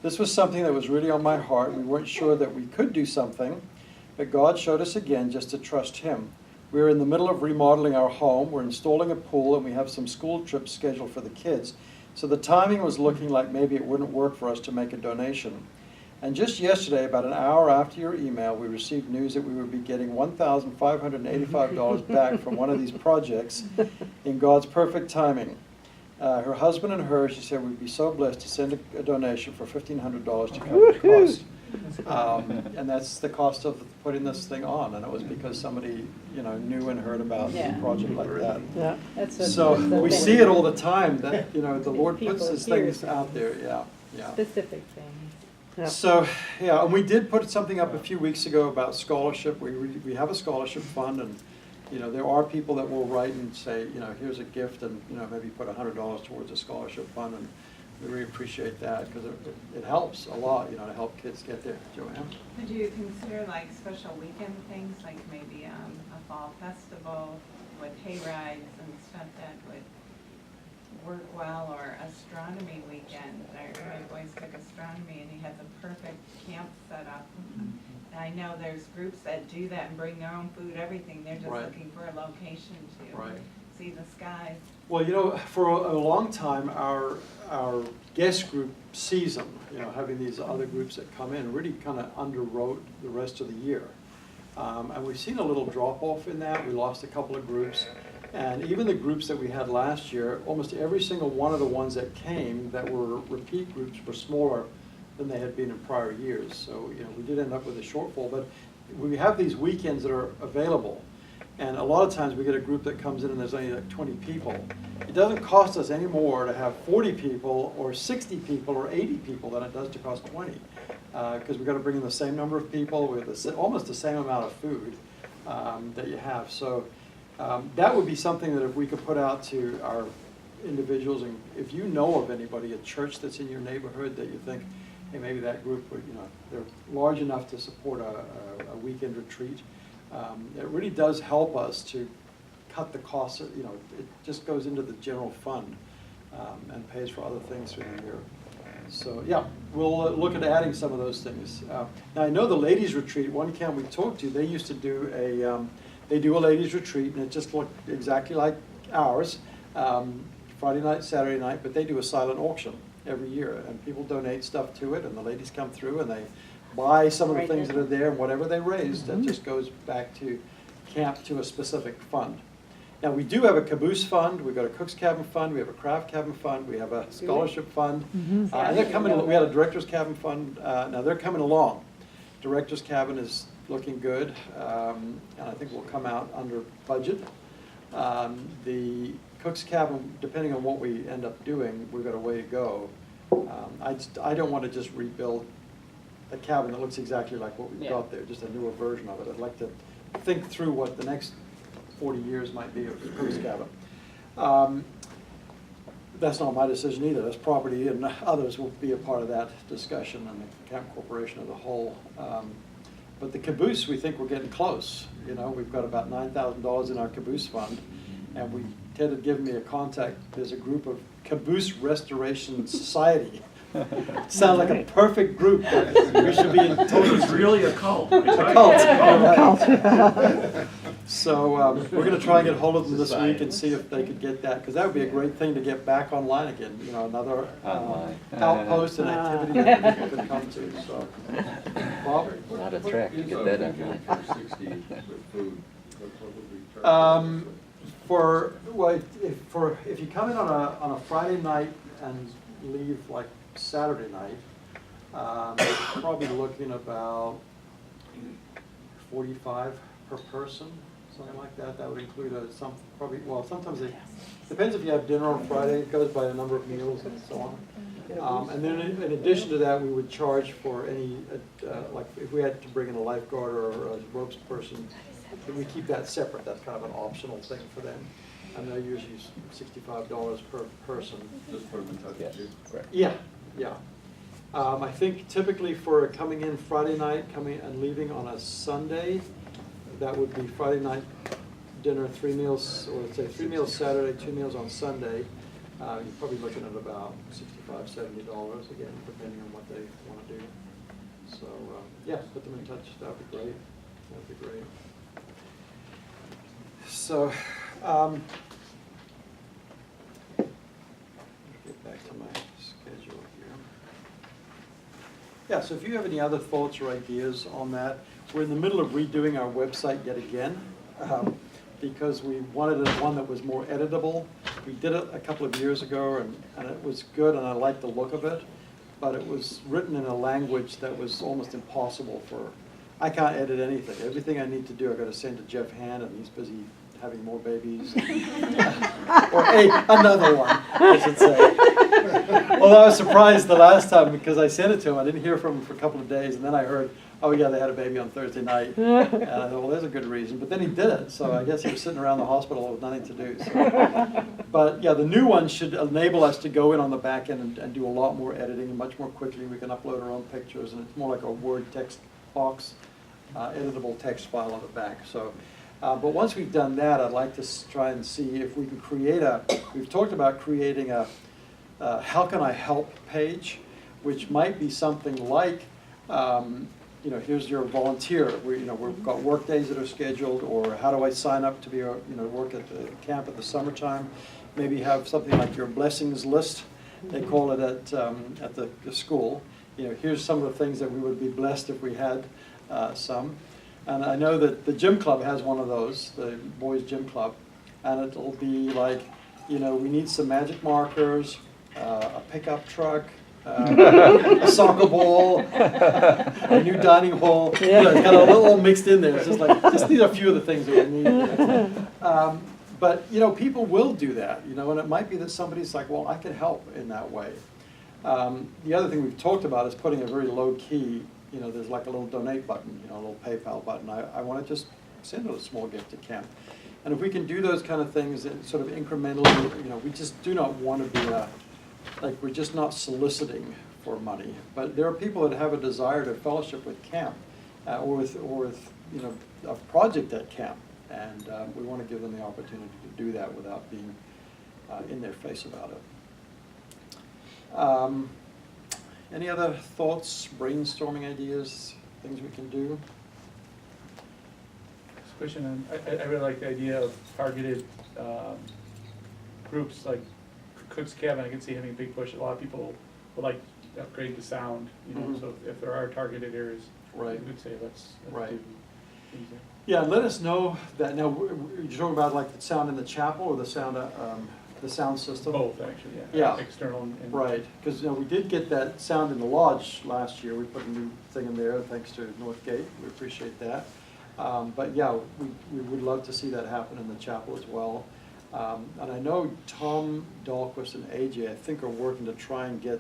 This was something that was really on my heart. We weren't sure that we could do something, but God showed us again just to trust Him. We're in the middle of remodeling our home. We're installing a pool, and we have some school trips scheduled for the kids. So the timing was looking like maybe it wouldn't work for us to make a donation. And just yesterday, about an hour after your email, we received news that we would be getting $1,585 back from one of these projects in God's perfect timing. Her husband and her, she said, we'd be so blessed to send a donation for $1,500 to cover the cost. And that's the cost of putting this thing on, and it was because somebody, you know, knew and heard about Yeah. a project like that. Yeah. So we see it all the time, that, you know, the Lord People puts these hear things out there, yeah. Specific things. Yeah. So, yeah, and we did put something up a few weeks ago about scholarship. We have a scholarship fund, and, you know, there are people that will write and say, you know, here's a gift, and, you know, maybe put $100 towards a scholarship fund, and we really appreciate that, because it helps a lot, you know, to help kids get there. Joanne? Would you consider like special weekend things, like maybe a fall festival with hay rides and stuff that would work well, or astronomy weekend? My boys took astronomy, and he had the perfect camp set up. And I know there's groups that do that and bring their own food, everything. They're just Right. looking for a location to Right. see the skies. Well, you know, for a long time, our guest group season, you know, having these other groups that come in, really kind of underwrote the rest of the year. And we've seen a little drop off in that. We lost a couple of groups. And even the groups that we had last year, almost every single one of the ones that came that were repeat groups were smaller than they had been in prior years. So, you know, we did end up with a shortfall, but we have these weekends that are available. And a lot of times we get a group that comes in and there's only like 20 people. It doesn't cost us any more to have 40 people or 60 people or 80 people than it does to cost 20. Because we've got to bring in the same number of people with almost the same amount of food that you have. So that would be something that if we could put out to our individuals, and if you know of anybody, a church that's in your neighborhood that you think, hey, maybe that group would, you know, they're large enough to support a weekend retreat. It really does help us to cut the costs. You know, it just goes into the general fund and pays for other things through the year. So yeah, we'll look at adding some of those things. Now I know the ladies' retreat. One camp we talked to, they used to do a ladies' retreat, and it just looked exactly like ours. Friday night, Saturday night, but they do a silent auction every year, and people donate stuff to it, and the ladies come through and they buy some of the things that are there, and whatever they raise, that just goes back to camp, to a specific fund. Now, we do have a caboose fund, we've got a cook's cabin fund, we have a craft cabin fund, we have a scholarship fund. And they're coming, we had a director's cabin fund, now they're coming along. Director's cabin is looking good, and I think we'll come out under budget. The cook's cabin, depending on what we end up doing, we've got a way to go. I don't want to just rebuild a cabin that looks exactly like what we've got there, just a newer version of it. I'd like to think through what the next 40 years might be of the cook's cabin. That's not my decision either. That's property, and others will be a part of that discussion, and the Camp Corporation as a whole. But the caboose, we think we're getting close. You know, we've got about $9,000 in our caboose fund, and Ted had given me a contact. There's a group of Caboose Restoration Society. Sounds like a perfect group that we should be in total. It's really a cult. A cult. So we're going to try and get hold of them this week and see if they could get that, because that would be a great thing to get back online again. You know, another outpost and activity that people could come to. So, Bob? Not a trek to get that in. For 60 with food, what would we charge? If you come in on a Friday night and leave like Saturday night, probably looking about 45 per person, something like that. That would include sometimes it depends if you have dinner on Friday. It goes by a number of meals and so on. And then in addition to that, we would charge for any like if we had to bring in a lifeguard or a ropes person, we keep that separate. That's kind of an optional thing for them. And they're usually $65 per person. Just put them in touch with you? Yeah, yeah. I think typically for coming in Friday night, coming and leaving on a Sunday, that would be Friday night dinner, 3 meals, or let's say 3 meals Saturday, 2 meals on Sunday. You're probably looking at about $65, $70 again, depending on what they want to do. So yeah, put them in touch. That'd be great. That'd be great. So. Get back to my schedule here. Yeah, so if you have any other thoughts or ideas on that, we're in the middle of redoing our website yet again because we wanted one that was more editable. We did it a couple of years ago and it was good and I liked the look of it, but it was written in a language that was almost impossible for, I can't edit anything. Everything I need to do, I've got to send to Jeff Hand and he's busy having more babies, or another one, I should say. Although I was surprised the last time because I sent it to him, I didn't hear from him for a couple of days, and then I heard, oh yeah, they had a baby on Thursday night. And I thought, well, there's a good reason. But then he did it, so I guess he was sitting around the hospital with nothing to do. So. But yeah, the new one should enable us to go in on the back end and do a lot more editing and much more quickly. We can upload our own pictures, and it's more like a Word text box, editable text file on the back. So. But once we've done that, I'd like to try and see if we can create we've talked about creating a how can I help page, which might be something like, you know, here's your volunteer. We've got work days that are scheduled, or how do I sign up to be, work at the camp at the summertime. Maybe have something like your blessings list, they call it at the school. You know, here's some of the things that we would be blessed if we had some. And I know that the gym club has one of those, the boys' gym club, and it'll be like, we need some magic markers, a pickup truck, a soccer ball, a new dining hall. Yeah. It's got a little mixed in there. It's just like, these are a few of the things that we need. But people will do that, and it might be that somebody's like, well, I can help in that way. The other thing we've talked about is putting a very low key. There's like a little donate button, a little PayPal button. I want to just send a small gift to camp. And if we can do those kind of things sort of incrementally, we just do not want to be we're just not soliciting for money. But there are people that have a desire to fellowship with camp or with a project at camp. And we want to give them the opportunity to do that without being in their face about it. Any other thoughts, brainstorming ideas, things we can do? Question, I really like the idea of targeted groups like Cook's Cabin. I can see having a big push. A lot of people would like to upgrade the sound, so if there are targeted areas, right. we would say let's right. do. things there. Yeah, let us know that, now, you're talking about like the sound in the chapel or the sound system? Both, actually, Yeah. External and. Right, because, we did get that sound in the lodge last year. We put a new thing in there, thanks to Northgate. We appreciate that. But yeah, we would love to see that happen in the chapel as well. And I know Tom Dahlquist and AJ, I think, are working to try and get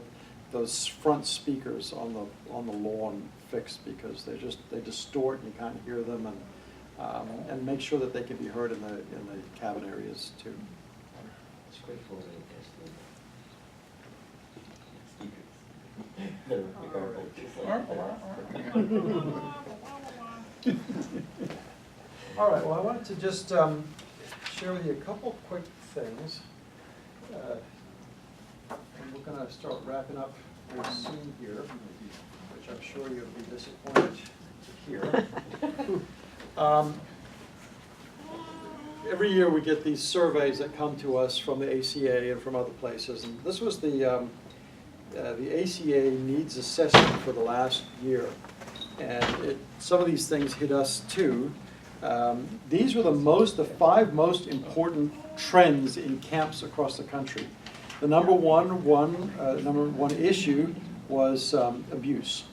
those front speakers on the lawn fixed, because they distort and you can't hear them, and make sure that they can be heard in the cabin areas too. It's great for speakers. They're garbled, just like. All right, well, I wanted to just share with you a couple quick things. And we're going to start wrapping up very soon here, which I'm sure you'll be disappointed to hear. Every year we get these surveys that come to us from the ACA and from other places, and this was the ACA needs assessment for the last year, and some of these things hit us too. These were the 5 most important trends in camps across the country. The number one issue was abuse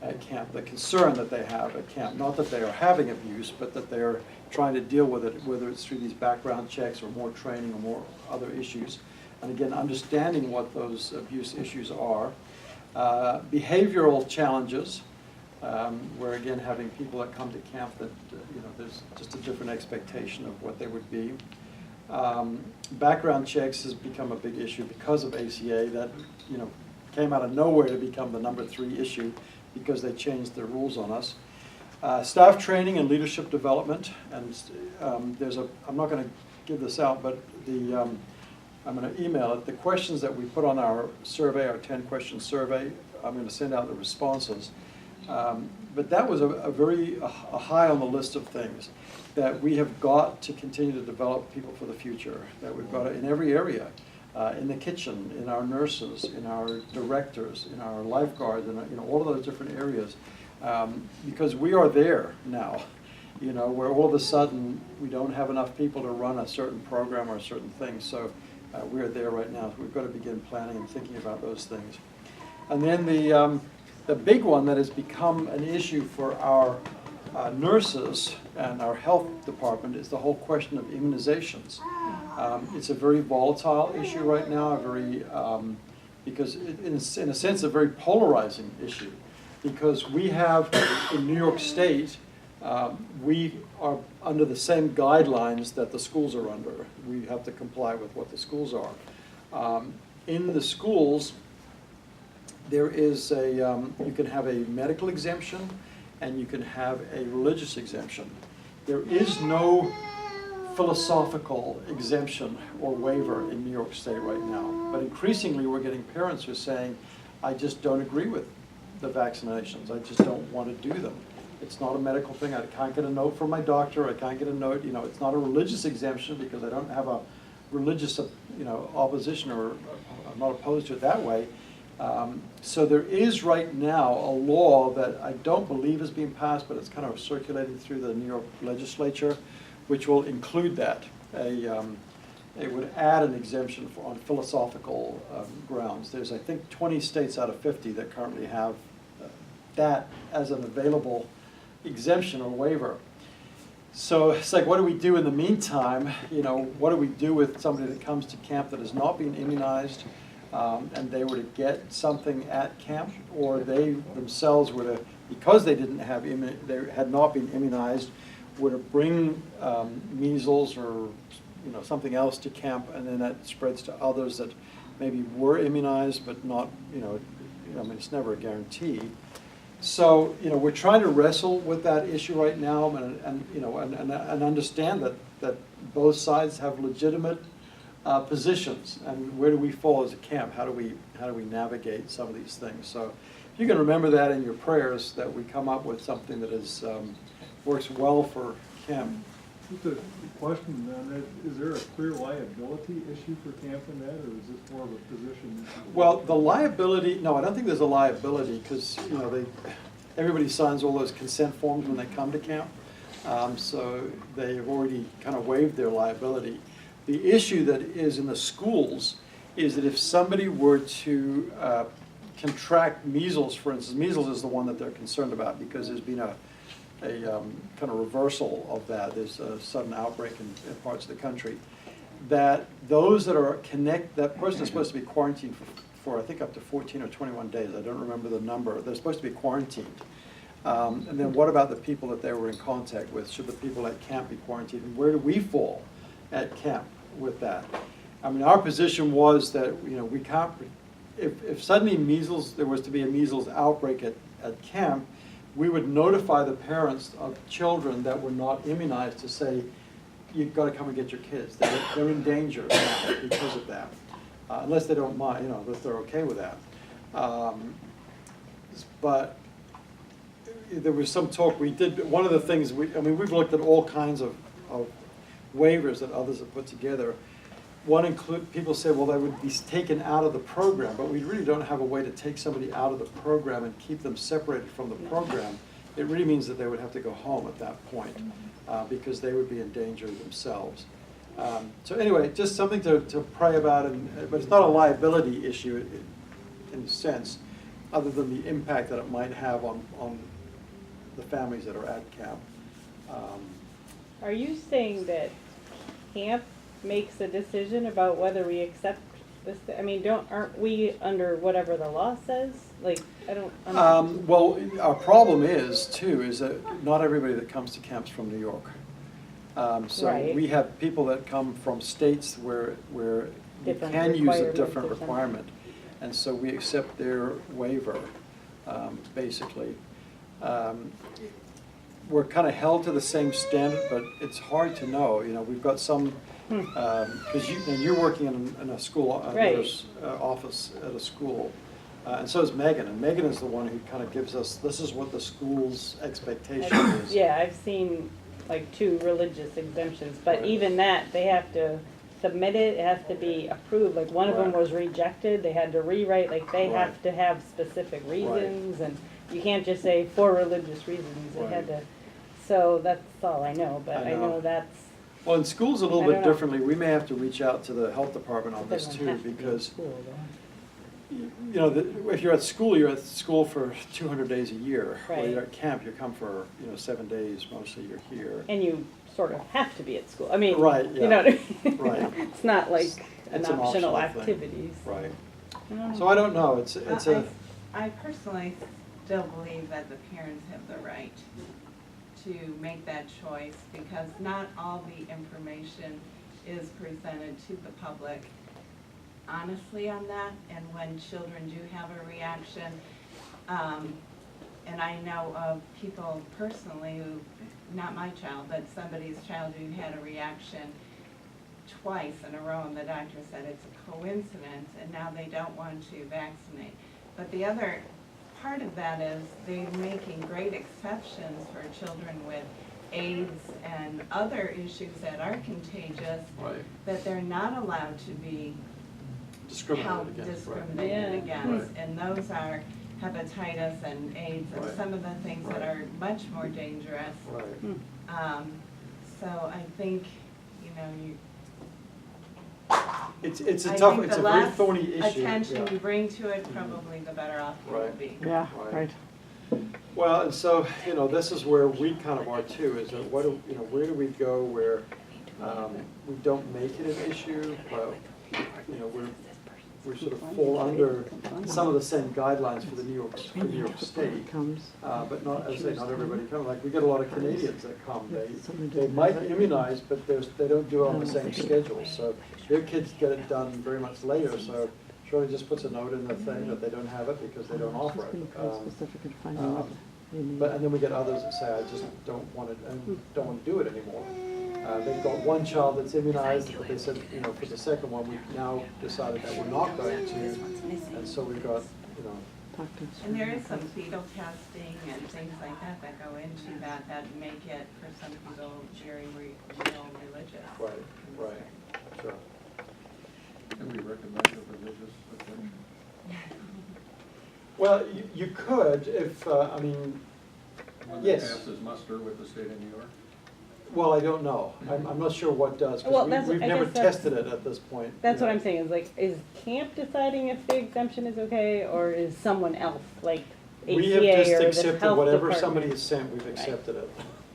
at camp, the concern that they have at camp. Not that they are having abuse, but that they're trying to deal with it, whether it's through these background checks or more training or more other issues. And again, understanding what those abuse issues are. Behavioral challenges, where again, having people that come to camp that, there's just a different expectation of what they would be. Background checks has become a big issue because of ACA. That, came out of nowhere to become the number 3 issue because they changed their rules on us. Staff training and leadership development, and I'm not going to give this out, but I'm going to email it. The questions that we put on our survey, our 10-question survey, I'm going to send out the responses. But that was a very high on the list of things that we have got to continue to develop people for the future, that we've got to, in every area, in the kitchen, in our nurses, in our directors, in our lifeguards, and all of those different areas, because we are there now, where all of a sudden we don't have enough people to run a certain program or a certain thing. So we're there right now. So we've got to begin planning and thinking about those things. And then the big one that has become an issue for our nurses and our health department is the whole question of immunizations. It's a very volatile issue right now, because in a sense a very polarizing issue, because we have in New York State, we are under the same guidelines that the schools are under. We have to comply with what the schools are. In the schools, there is you can have a medical exemption and you can have a religious exemption. There is no philosophical exemption or waiver in New York State right now. But increasingly we're getting parents who are saying, I just don't agree with the vaccinations. I just don't want to do them. It's not a medical thing. I can't get a note from my doctor. I can't get a note. It's not a religious exemption because I don't have a religious opposition, or I'm not opposed to it that way. So there is right now a law that I don't believe is being passed, but it's kind of circulating through the New York legislature, which will include that. It would add an exemption on philosophical grounds. There's, I think, 20 states out of 50 that currently have that as an available exemption or waiver. So it's like, what do we do in the meantime? What do we do with somebody that comes to camp that has not been immunized, and they were to get something at camp, or they themselves were to, because they didn't have they had not been immunized, were to bring measles or something else to camp, and then that spreads to others that maybe were immunized but not, it's never a guarantee. So, we're trying to wrestle with that issue right now, and understand that both sides have legitimate positions, and where do we fall as a camp? How do we navigate some of these things? So, if you can remember that in your prayers, that we come up with something that is works well for camp. Just a question on that, is there a clear liability issue for camp in that, or is this more of a position? Well, the liability, no, I don't think there's a liability, because everybody signs all those consent forms when they come to camp. So they have already kind of waived their liability. The issue that is in the schools is that if somebody were to contract measles, for instance, measles is the one that they're concerned about because there's been a kind of reversal of that. There's a sudden outbreak in parts of the country. That those that are that person is supposed to be quarantined for I think up to 14 or 21 days. I don't remember the number. They're supposed to be quarantined. And then what about the people that they were in contact with? Should the people at camp be quarantined? And where do we fall at camp with that? I mean, our position was that, you know, we can't, if suddenly there was to be a measles outbreak at camp, we would notify the parents of children that were not immunized to say, you've got to come and get your kids. They're in danger now because of that, unless they don't mind, you know, unless they're okay with that. But there was some talk, one of the things, we've looked at all kinds of waivers that others have put together. One people say, well, they would be taken out of the program, but we really don't have a way to take somebody out of the program and keep them separated from the program. It really means that they would have to go home at that point because they would be in danger themselves. So anyway, just something to pray about, but it's not a liability issue in a sense, other than the impact that it might have on the families that are at camp. Are you saying that camp makes a decision about whether we accept this? I mean, aren't we under whatever the law says? Like, I don't. Well, our problem is that not everybody that comes to camps from New York. So Right. we have people that come from states where you Different can use a requirements different or something. requirement. And so we accept their waiver, basically. We're kind of held to the same standard, but it's hard to know. You know, we've got some, because you're working in a school, Right. Office at a school. And so is Megan, and Megan is the one who kind of gives us, this is what the school's expectation is. Yeah, I've seen like 2 religious exemptions, but Right. even that, they have to submit it, it has to be approved. Like, one of them Right. was rejected, they had to rewrite, like, they Right. have to have specific reasons, and you can't just say for religious reasons, it had to, so that's all I know, but I I know. know that's. Well, in schools a I little don't bit know. differently. We may have to reach out to the health department on this doesn't too, have to be in because, school, though. you know, if you're at school for 200 days a year. Or Right. you're at camp, you come for, 7 days, mostly you're here. And you sort of have to be at school, I mean, Right, you know what I mean? Right. It's not like an It's an optional optional thing. activity. Right. I don't know. So I don't know, it's I personally still believe that the parents have the right to make that choice, because not all the information is presented to the public honestly on that, and when children do have a reaction, and I know of people personally who, not my child, but somebody's child who had a reaction twice in a row, and the doctor said it's a coincidence, and now they don't want to vaccinate. But the other part of that is they're making great exceptions for children with AIDS and other issues that are contagious, Right. that they're not allowed to be discriminated against. Right. discriminated Yeah. against. And those are hepatitis and AIDS and Right. some of the things that Right. are much more dangerous. Right. So I think, It's a I tough, think it's the a very less thorny issue. attention yeah. you bring to it, probably the better off you will Right. be. Yeah, Right. right. Well, and so, this is where we kind of are too, is that where do we go where we don't make it an issue, but, we sort of fall under some of the same guidelines for the New York State. But not, as I say, not everybody comes. Like, we get a lot of Canadians that come. They might immunize, but they don't do it on the same schedule. So their kids get it done very much later, so Shirley just puts a note in the thing that they don't have it because they don't offer it. And then we get others that say, I just don't want to do it anymore. They've got one child that's immunized, but they said, for the second one, we've now decided that we're not going to. And so we've got, And there is some fetal testing and things like that that go into that make it, for some people, very real religious. Right, sure. Can we recommend a religious exemption? Well, you could if, One that Yes. passes muster with the state of New York? Well, I don't know. I'm not sure what does, Well, because that's- we've I never guess that's- tested it at this point. That's you what know. I'm saying, is like, is camp deciding if the exemption is okay, or is someone else, like We have ACA just or the accepted health whatever somebody department? has sent, we've accepted it.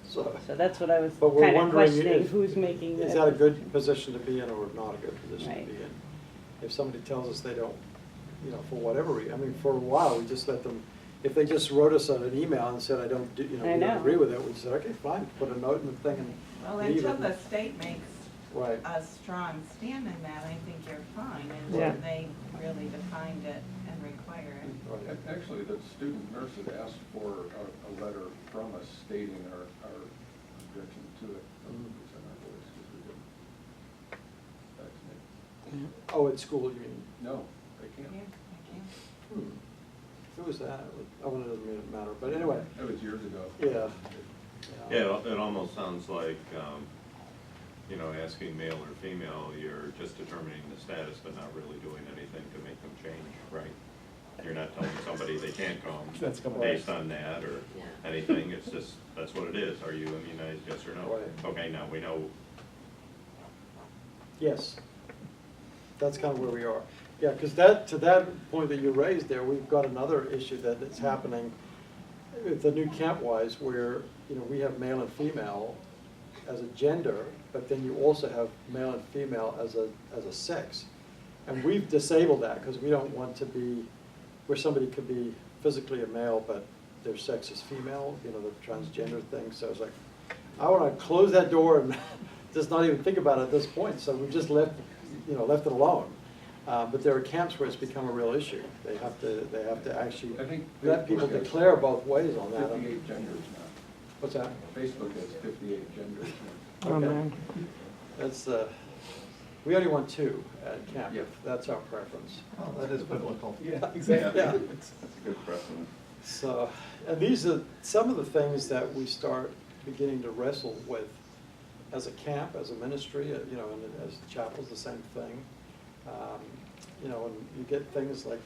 So, So that's what I was but we're kind of wondering questioning, if, who's making is that that a good decision. position to be in or not a good position Right. to be in? If somebody tells us they don't, you know, for whatever reason, I mean, for a while, we just let them, if they just wrote us an email and said, I don't, you know, I we don't know. agree with it, we said, okay, fine, put a note in the thing and Well, leave until it. the state makes Right. a strong stand in that, I think you're fine, and Yeah. they really defined it and require it. Right. Actually, the student nurse had asked for a letter from us stating our objection to it. It's in our voice, because we didn't vaccinate. Oh, at school, you mean? No, they Yeah, can't. I can. Who was that? Oh, well, it doesn't really matter, but anyway, That was years ago. yeah. Yeah, it almost sounds like, you know, asking male or female, you're just determining the status, but not really doing anything to make them change, right? You're not telling somebody they can't come That's correct. based on that or Yeah. anything, it's just, that's what it is. Are you immunized, yes or no? Right. Okay, now we know. Yes. That's kind of where we are. Yeah, because that, to that point that you raised there, we've got another issue that is happening with the new camp-wise where, you know, we have male and female as a gender, but then you also have male and female as a sex. And we've disabled that because we don't want to be, where somebody could be physically a male, but their sex is female, you know, the transgender thing. So it's like, I want to close that door and just not even think about it at this point. So we've just left it alone. But there are camps where it's become a real issue. They have to actually I think let people Facebook has declare both ways on that. 58 genders now. What's that? Facebook has 58 genders now. Oh, Okay. man. That's, we only want 2 at camp, Yeah. if that's our preference. Oh, that is biblical. Yeah, exactly, yeah. It's a good precedent. So, and these are some of the things that we start beginning to wrestle with as a camp, as a ministry, you know, and as the chapel's the same thing. You know, and you get things like,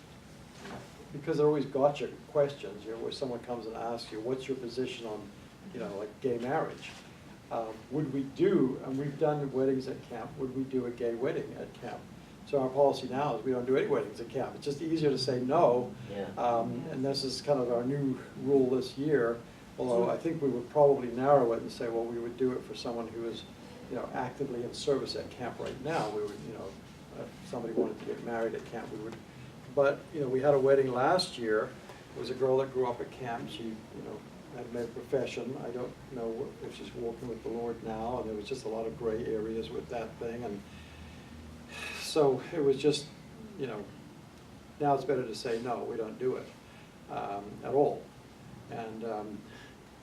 because they're always gotcha questions, you know, where someone comes and asks you, what's your position on, you know, like gay marriage? Would we do, and we've done weddings at camp, would we do a gay wedding at camp? So our policy now is we don't do any weddings at camp. It's just easier to say no. Yeah. And this is kind of our new rule this year, although I think we would probably narrow it and say, well, we would do it for someone who is, you know, actively in service at camp right now. We would, you know, if somebody wanted to get married at camp, we would. But, you know, we had a wedding last year. It was a girl that grew up at camp. She, you know, had made a profession. I don't know if she's walking with the Lord now, and there was just a lot of gray areas with that thing. And so it was just, you know, now it's better to say, no, we don't do it at all. And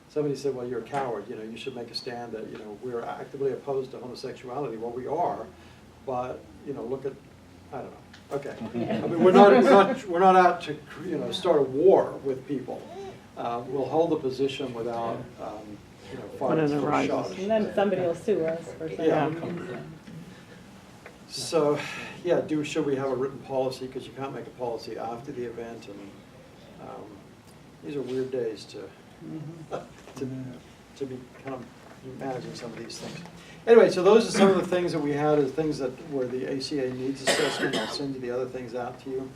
somebody said, well, you're a coward, you know, you should make a stand that, you know, we're actively opposed to homosexuality. Well, we are, but, you know, look at, I don't know. Okay. I mean, we're not out to, you know, start a war with people. We'll hold the position without, you know, When it fighting for arises. shots. And then somebody will sue us for Yeah. something. So, yeah, should we have a written policy, because you can't make a policy after the event, and these are weird days to be kind of managing some of these things. Anyway, so those are some of the things that we had as things that were the ACA needs assessment. I'll send you the other things out to you.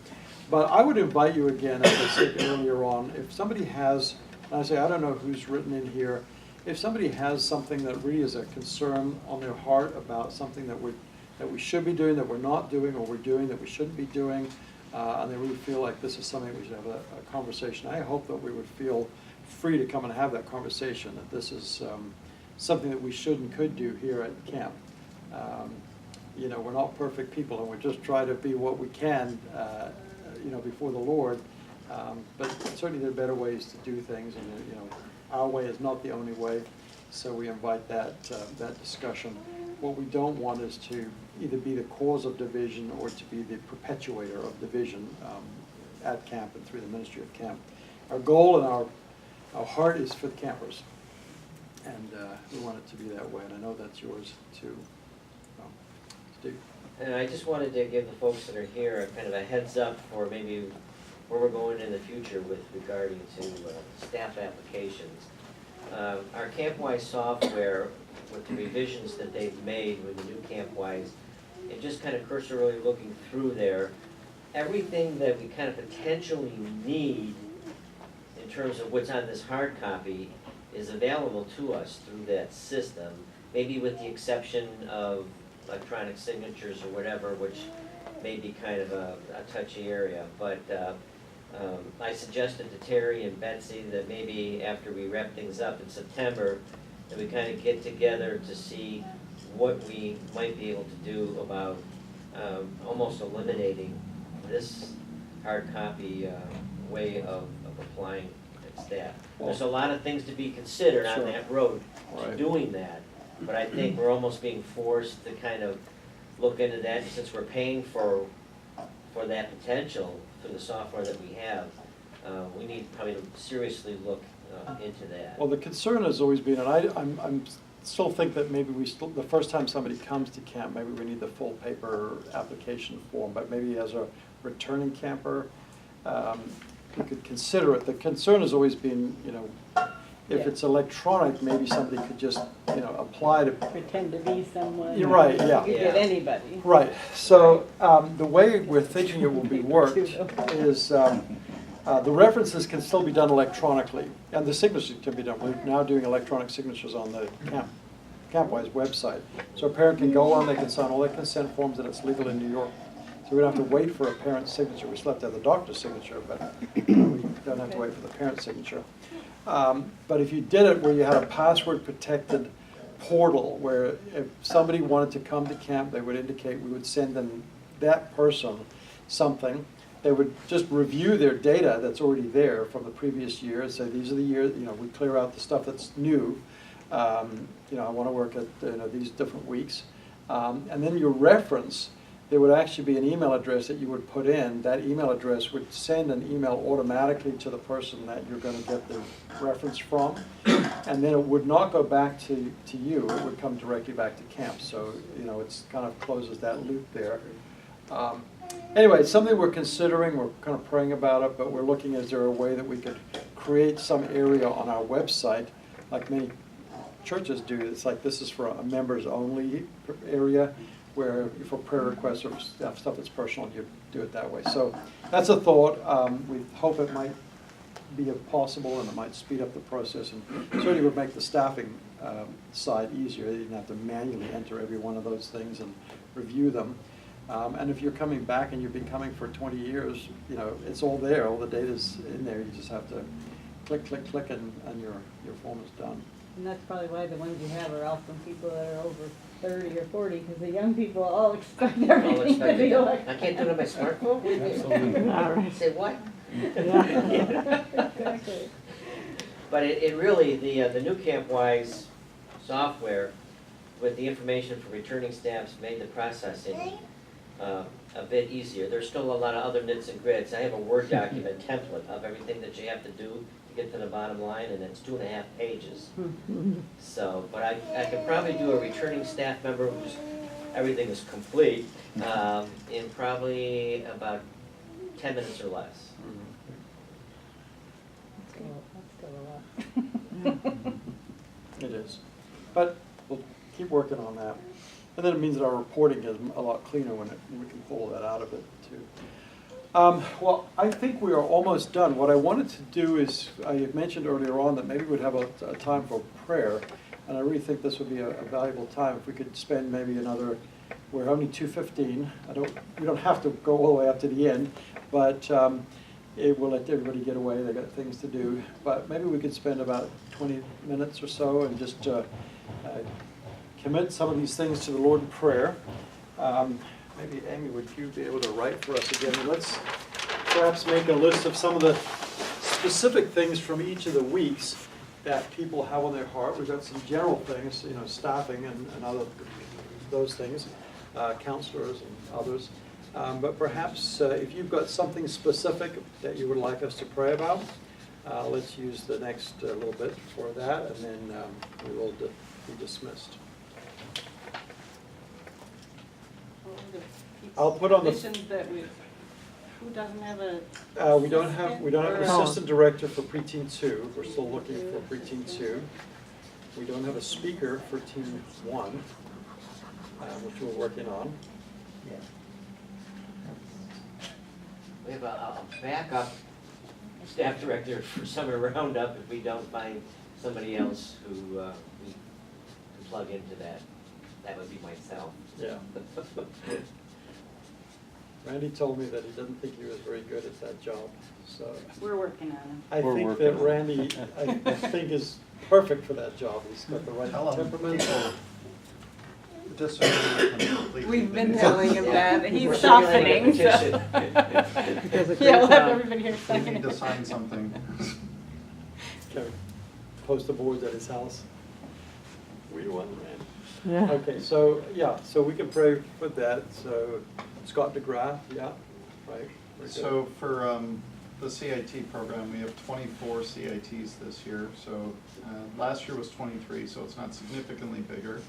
But I would invite you again, as I said earlier on, if somebody has, and I say, I don't know who's written in here, if somebody has something that really is a concern on their heart about something that we should be doing, that we're not doing, or we're doing that we shouldn't be doing, and they really feel like this is something we should have a conversation, I hope that we would feel free to come and have that conversation, that this is something that we should and could do here at camp. You know, we're not perfect people, and we just try to be what we can, you know, before the Lord. But certainly there are better ways to do things, and you know, our way is not the only way. So we invite that discussion. What we don't want is to either be the cause of division or to be the perpetuator of division at camp and through the ministry of camp. Our goal and our heart is for the campers, and we want it to be that way. And I know that's yours too. Steve. And I just wanted to give the folks that are here a kind of a heads up for maybe where we're going in the future with regarding to staff applications. our CampWise software, with the revisions that they've made with the new CampWise, and just kind of cursorily looking through there, everything that we kind of potentially need in terms of what's on this hard copy is available to us through that system, maybe with the exception of electronic signatures or whatever, which may be kind of a touchy area. But I suggested to Terry and Betsy that maybe after we wrap things up in September, that we kind of get together to see what we might be able to do about almost eliminating this hard copy way of applying at staff. There's a lot of things to be considered on that road to doing that, but I think we're almost being forced to kind of look into that, and since we're paying for that potential through the software that we have, we need probably to seriously look into that. Well, the concern has always been, and I'm still think that maybe the first time somebody comes to camp, maybe we need the full paper application form, but maybe as a returning camper, we could consider it. The concern has always been, if it's electronic, maybe somebody could just, apply to. Pretend to be someone. You're right, yeah. You could get anybody. Right, so the way we're thinking it will be worked is the references can still be done electronically, and the signatures can be done. We're now doing electronic signatures on the CampWise website. So a parent can go on, they can sign all their consent forms, and it's legal in New York. So we don't have to wait for a parent's signature. We still have to have the doctor's signature, but we don't have to wait for the parent's signature. But if you did it where you had a password-protected portal, where if somebody wanted to come to camp, they would indicate, we would send them, that person, something. They would just review their data that's already there from the previous year and say, these are the years, we clear out the stuff that's new. I want to work at these different weeks. And then your reference, there would actually be an email address that you would put in. That email address would send an email automatically to the person that you're going to get the reference from. And then it would not go back to you. It would come directly back to camp. So, it's kind of closes that loop there. Anyway, it's something we're considering. We're kind of praying about it, but we're looking, is there a way that we could create some area on our website, like many churches do. It's like, this is for a members only area, where for prayer requests or stuff that's personal, you do it that way. So that's a thought. We hope it might be possible, and it might speed up the process, and certainly would make the staffing side easier. You didn't have to manually enter every one of those things and review them. And if you're coming back and you've been coming for 20 years, it's all there. All the data's in there. You just have to click, click, click, and your form is done. And that's probably why the ones you have are all from people that are over 30 or 40, because the young people all expect everything to be electronic. I can't do it on my smartphone? Absolutely. All right. Say what? Yeah. Exactly. But it really, the new CampWise software with the information for returning staffs made the processing a bit easier. There's still a lot of other nits and grits. I have a Word document template of everything that you have to do to get to the bottom line, and it's 2.5 pages. So, but I could probably do a returning staff member whose everything is complete in probably about 10 minutes or less. That's still a lot. It is. But we'll keep working on that. And then it means that our reporting is a lot cleaner when we can pull that out of it too. Well, I think we are almost done. What I wanted to do is, I had mentioned earlier on that maybe we'd have a time for prayer. And I really think this would be a valuable time if we could spend maybe another, we're only 2:15. We don't have to go all the way up to the end, but it will let everybody get away. They've got things to do. But maybe we could spend about 20 minutes or so and just commit some of these things to the Lord in prayer. Maybe, Amy, would you be able to write for us again? Let's perhaps make a list of some of the specific things from each of the weeks that people have on their heart. We've got some general things, staffing and other those things, counselors and others. But perhaps if you've got something specific that you would like us to pray about, let's use the next little bit for that, and then we will be dismissed. I'll put on the Petitions that we've Who doesn't have a? We don't have an assistant director for preteen 2. We're still looking for preteen 2. We don't have a speaker for teen 1, which we're working on. We have a backup staff director for summer roundup if we don't find somebody else who we can plug into that. That would be myself. Yeah. Randy told me that he doesn't think he was very good at that job, so. We're working on him. I We're think working that on it. Randy, I think is perfect for that job. He's got the right Tell 'em temperament. people disagree with him completely. We've been telling him that, We're he's circulating a softening, so. petition. He does a Yeah, great we'll have job. everybody here We second need to it. sign something. Can we post the boards at his house? We won, man. Yeah. Okay, so, yeah, so we can pray for that. So Scott DeGraff, yeah, right? We're good. So for the CIT program, we have 24 CITs this year. So last year was 23, so it's not significantly bigger.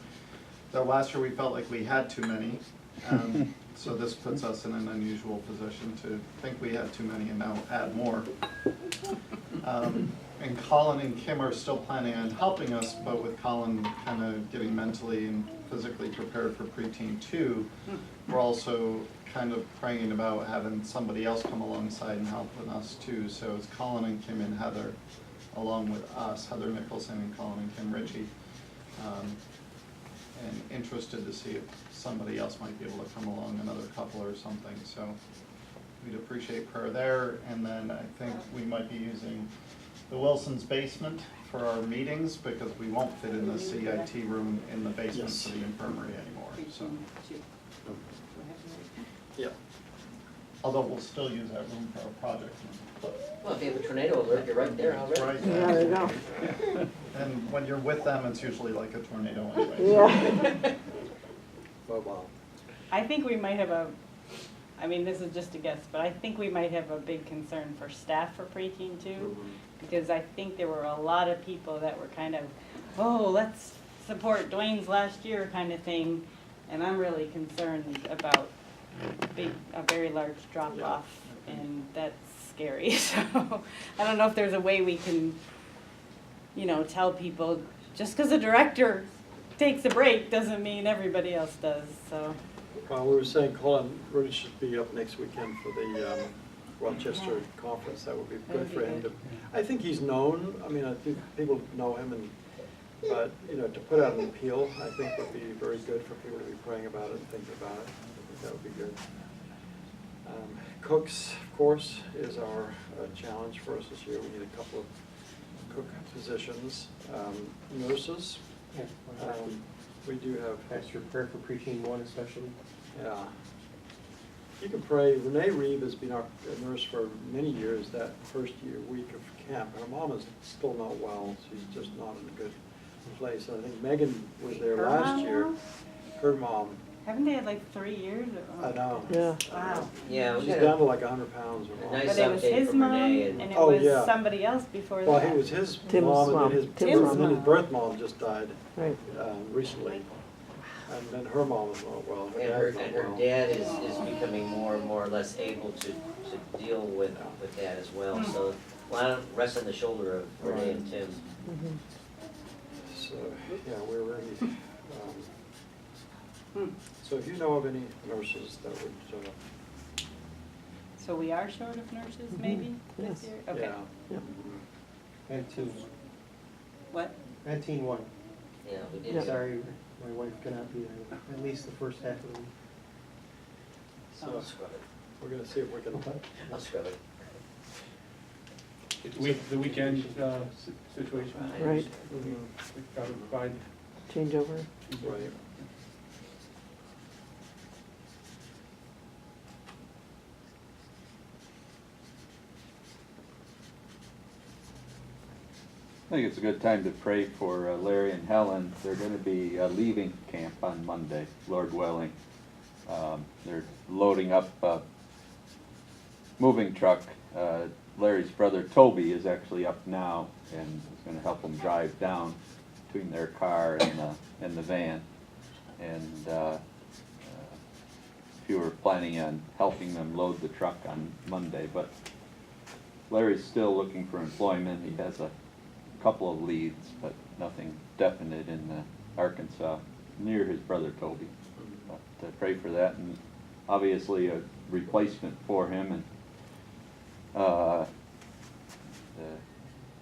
Though last year we felt like we had too many. So this puts us in an unusual position to think we had too many and now add more. And Colin and Kim are still planning on helping us, but with Colin kind of getting mentally and physically prepared for preteen 2, we're also kind of praying about having somebody else come alongside and helping us too. So it's Colin and Kim and Heather, along with us, Heather Nicholson and Colin and Kim Ritchie. And interested to see if somebody else might be able to come along, another couple or something. So we'd appreciate prayer there. And then I think we might be using the Wilson's basement for our meetings because we won't fit in the CIT room in the basement Yes. for the infirmary anymore. So, Yeah. although we'll still use that room for our project. Well, if you have a tornado alert, you're right there already. Right. Yeah, there you go. And when you're with them, it's usually like a tornado anyway. Yeah. Oh, wow. I think we might have I mean, this is just a guess, but I think we might have a big concern for staff for preteen 2, because I think there were a lot of people that were kind of, oh, let's support Dwayne's last year kind of thing, and I'm really concerned about a very large drop off, and that's scary. So I don't know if there's a way we can, tell people just because the director takes a break doesn't mean everybody else does. So. Well, we were saying Colin really should be up next weekend for the Rochester conference. That would be good for him to, I think he's known, I mean, I think people know him, but, to put out an appeal, I think would be very good for people to be praying about it and thinking about it. I think that would be good. Cooks, of course, is our challenge for us this year. We need a couple of cook positions. Nurses, we do have. Ask your prayer for preteen 1 especially. Yeah. You can pray. Renee Reeve has been our nurse for many years, that first week of camp. Her mom is still not well. She's just not in a good place. And I think Megan was there Her last mom year. now? Her mom. Haven't they had like 3 years? I know. Yeah. Wow. Yeah, we She's got down to like 100 pounds. Her mom. Nice But it was update his from mom, Renee and and- it Oh, was yeah. somebody else before Well, that. he was his Tim's mom, mom. and then Tim's his mom. birth mom just died Right. recently. And then her mom was not well. And dad's not her well. dad is becoming more or less able to deal with that as well. So a lot of rest on the shoulder of Renee and Tim. Mhm. So, yeah, we're ready. So if you know of any nurses that would, So we are short of nurses maybe this Yes. year? Okay. yeah. Yep. And 2. What? And teen 1. Yeah, we did. Yeah. Sorry, my wife cannot be there, at least the first half of the week. So I'll scrub it. we're gonna see if we can, I'll scrub it. The weekend situation. Right. We gotta provide. Changeover. right. I think it's a good time to pray for Larry and Helen. They're going to be leaving camp on Monday, Lord willing. They're loading up a moving truck. Larry's brother Toby is actually up now and is going to help them drive down between their car and the van. And if you were planning on helping them load the truck on Monday, but Larry's still looking for employment. He has a couple of leads, but nothing definite in Arkansas, near his brother Toby. But pray for that, and obviously a replacement for him, and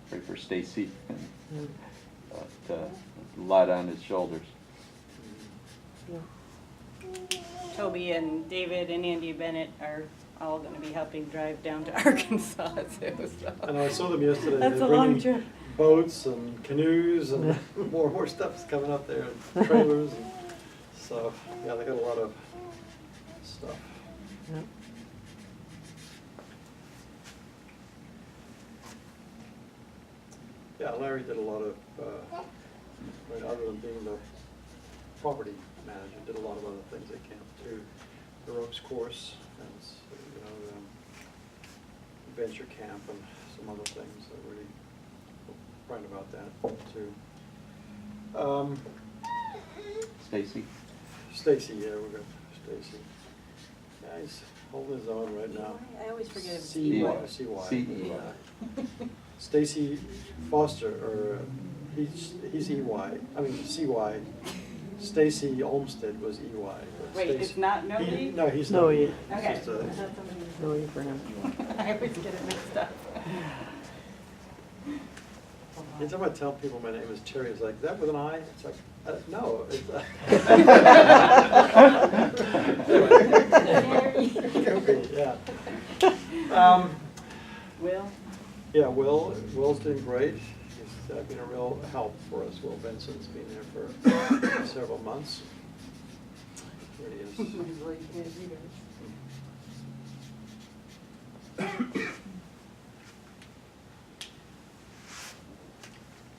pray for Stacy. But a lot on his shoulders. Toby and David and Andy Bennett are all gonna be helping drive down to Arkansas too, so. And I saw them yesterday. That's They're a long bringing trip. Boats and canoes and more stuff is coming up there, and trailers. And so, yeah, they got a lot of stuff. Yep. Yeah, Larry did a lot of, I mean, other than being the property manager, did a lot of other things at camp too. The ropes course and, you know, adventure camp and some other things that really write about that too. Stacy? Stacy, yeah, we got Stacy. Yeah, he's holding his own right now. I always forget his C-Y. C-E-Y. Stacy Foster, or he's EY, I mean CY. Stacy Olmsted was EY. but Wait, Stacy- it's not no E? No, he's No not. E. It's Okay. just a- No E for him. I always get it mixed up. Anytime I tell people my name is Terry, it's like, is that with an I? It's like, no. It's, yeah. Will? Yeah, Will's doing great. He's been a real help for us. Will Benson's been there for several months. Here he is.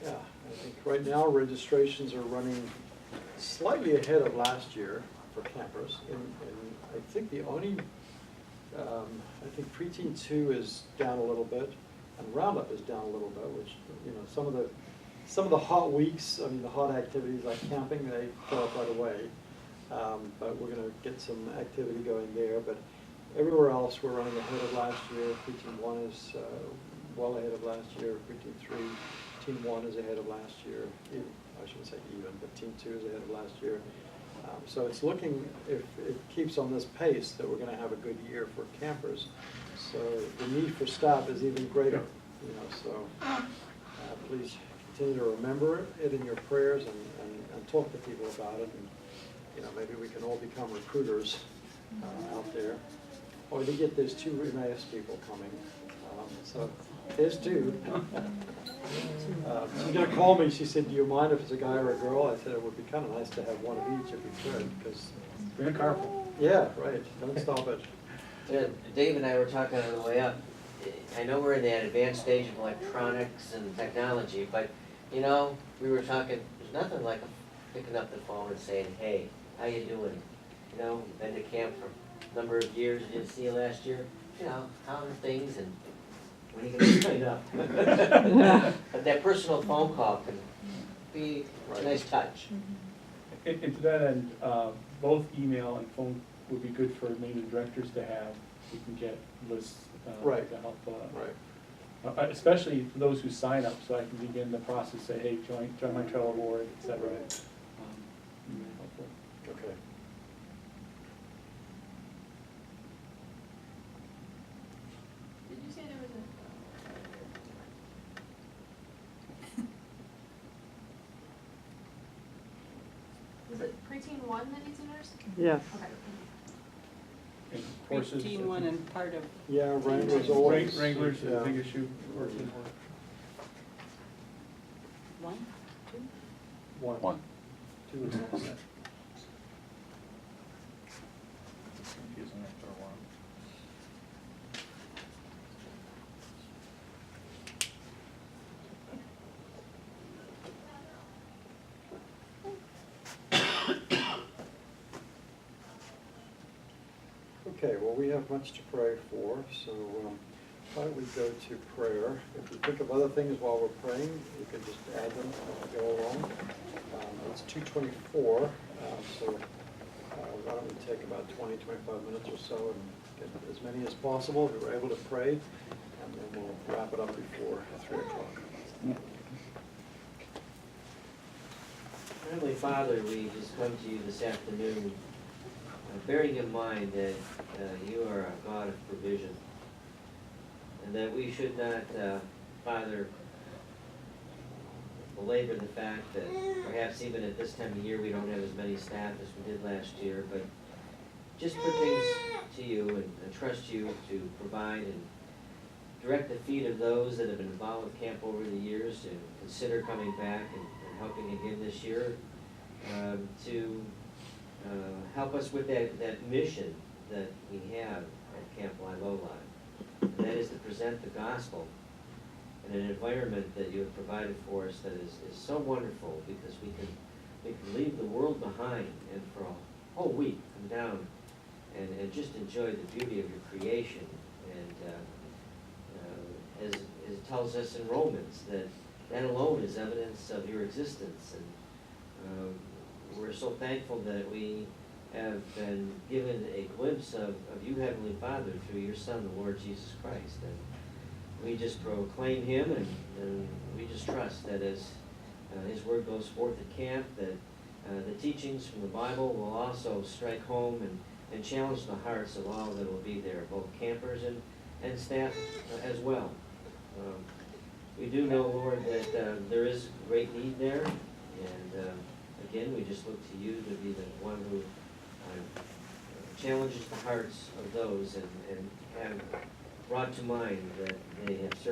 Yeah, I think right now registrations are running slightly ahead of last year for campers. And I think the only, I think preteen 2 is down a little bit, and Roundup is down a little bit, which, you know, some of the hot weeks, I mean, the hot activities like camping, they fill up right away. But we're gonna get some activity going there, but everywhere else, we're running ahead of last year. Preteen 1 is well ahead of last year. Preteen 3, Teen 1 is ahead of last year. Even, I shouldn't say even, but Teen 2 is ahead of last year. So it's looking, if it keeps on this pace, that we're gonna have a good year for campers. So the need for staff is even greater, you know, so please continue to remember it in your prayers and talk to people about it. And, you know, maybe we can all become recruiters out there. Or they get, there's 2 Emmaus people coming, so there's 2. She's gonna call me, she said, do you mind if it's a guy or a girl? I said, it would be kinda nice to have one of each if we could, because. Bring a carpool. Yeah, right, don't stop it. Yeah, Dave and I were talking on the way up. I know we're in that advanced stage of electronics and technology, but, you know, we were talking, there's nothing like picking up the phone and saying, hey, how you doing? You know, been to camp for a number of years, didn't see you last year. You know, how are things and when are you gonna sign up? But that personal phone call can be a nice touch. And to that end, both email and phone would be good for maybe the directors to have. We can get lists Right. to help. Right. Especially for those who sign up, so I can begin the process, say, hey, join my travel board, et cetera. Really helpful. Okay. Did you say there was a? Is it preteen 1 that needs a nurse? Yes. Okay. And courses. Preteen 1 and part of. Yeah, Wranglers always. Wranglers is yeah. a big issue. Courses. 1, 2? 1. 2 is all set. Confusing after a while. Okay, well, we have much to pray for, so why don't we go to prayer? If you think of other things while we're praying, you can just add them as we go along. It's 2:24, so Why don't we take about 20, 25 minutes or so and get as many as possible, if we're able to pray, and then we'll wrap it up before 3 o'clock. Heavenly Father, we just come to you this afternoon, bearing in mind that you are a God of provision, and that we should not, Father, belabor the fact that perhaps even at this time of year, we don't have as many staff as we did last year, but just put things to you and trust you to provide and direct the feet of those that have been involved with camp over the years to consider coming back and helping again this year, to help us with that mission that we have at Camp Lilolai. And that is to present the gospel in an environment that you have provided for us that is so wonderful, because we can leave the world behind and for a whole week come down and just enjoy the beauty of your creation. And as it tells us in Romans, that alone is evidence of your existence. And we're so thankful that we have been given a glimpse of you, Heavenly Father, through your Son, the Lord Jesus Christ. And we just proclaim him, and we just trust that as his word goes forth at camp, that the teachings from the Bible will also strike home and challenge the hearts of all that will be there, both campers and staff as well. We do know, Lord, that there is great need there, and again, we just look to you to be the one who challenges the hearts of those and have brought to mind that they have served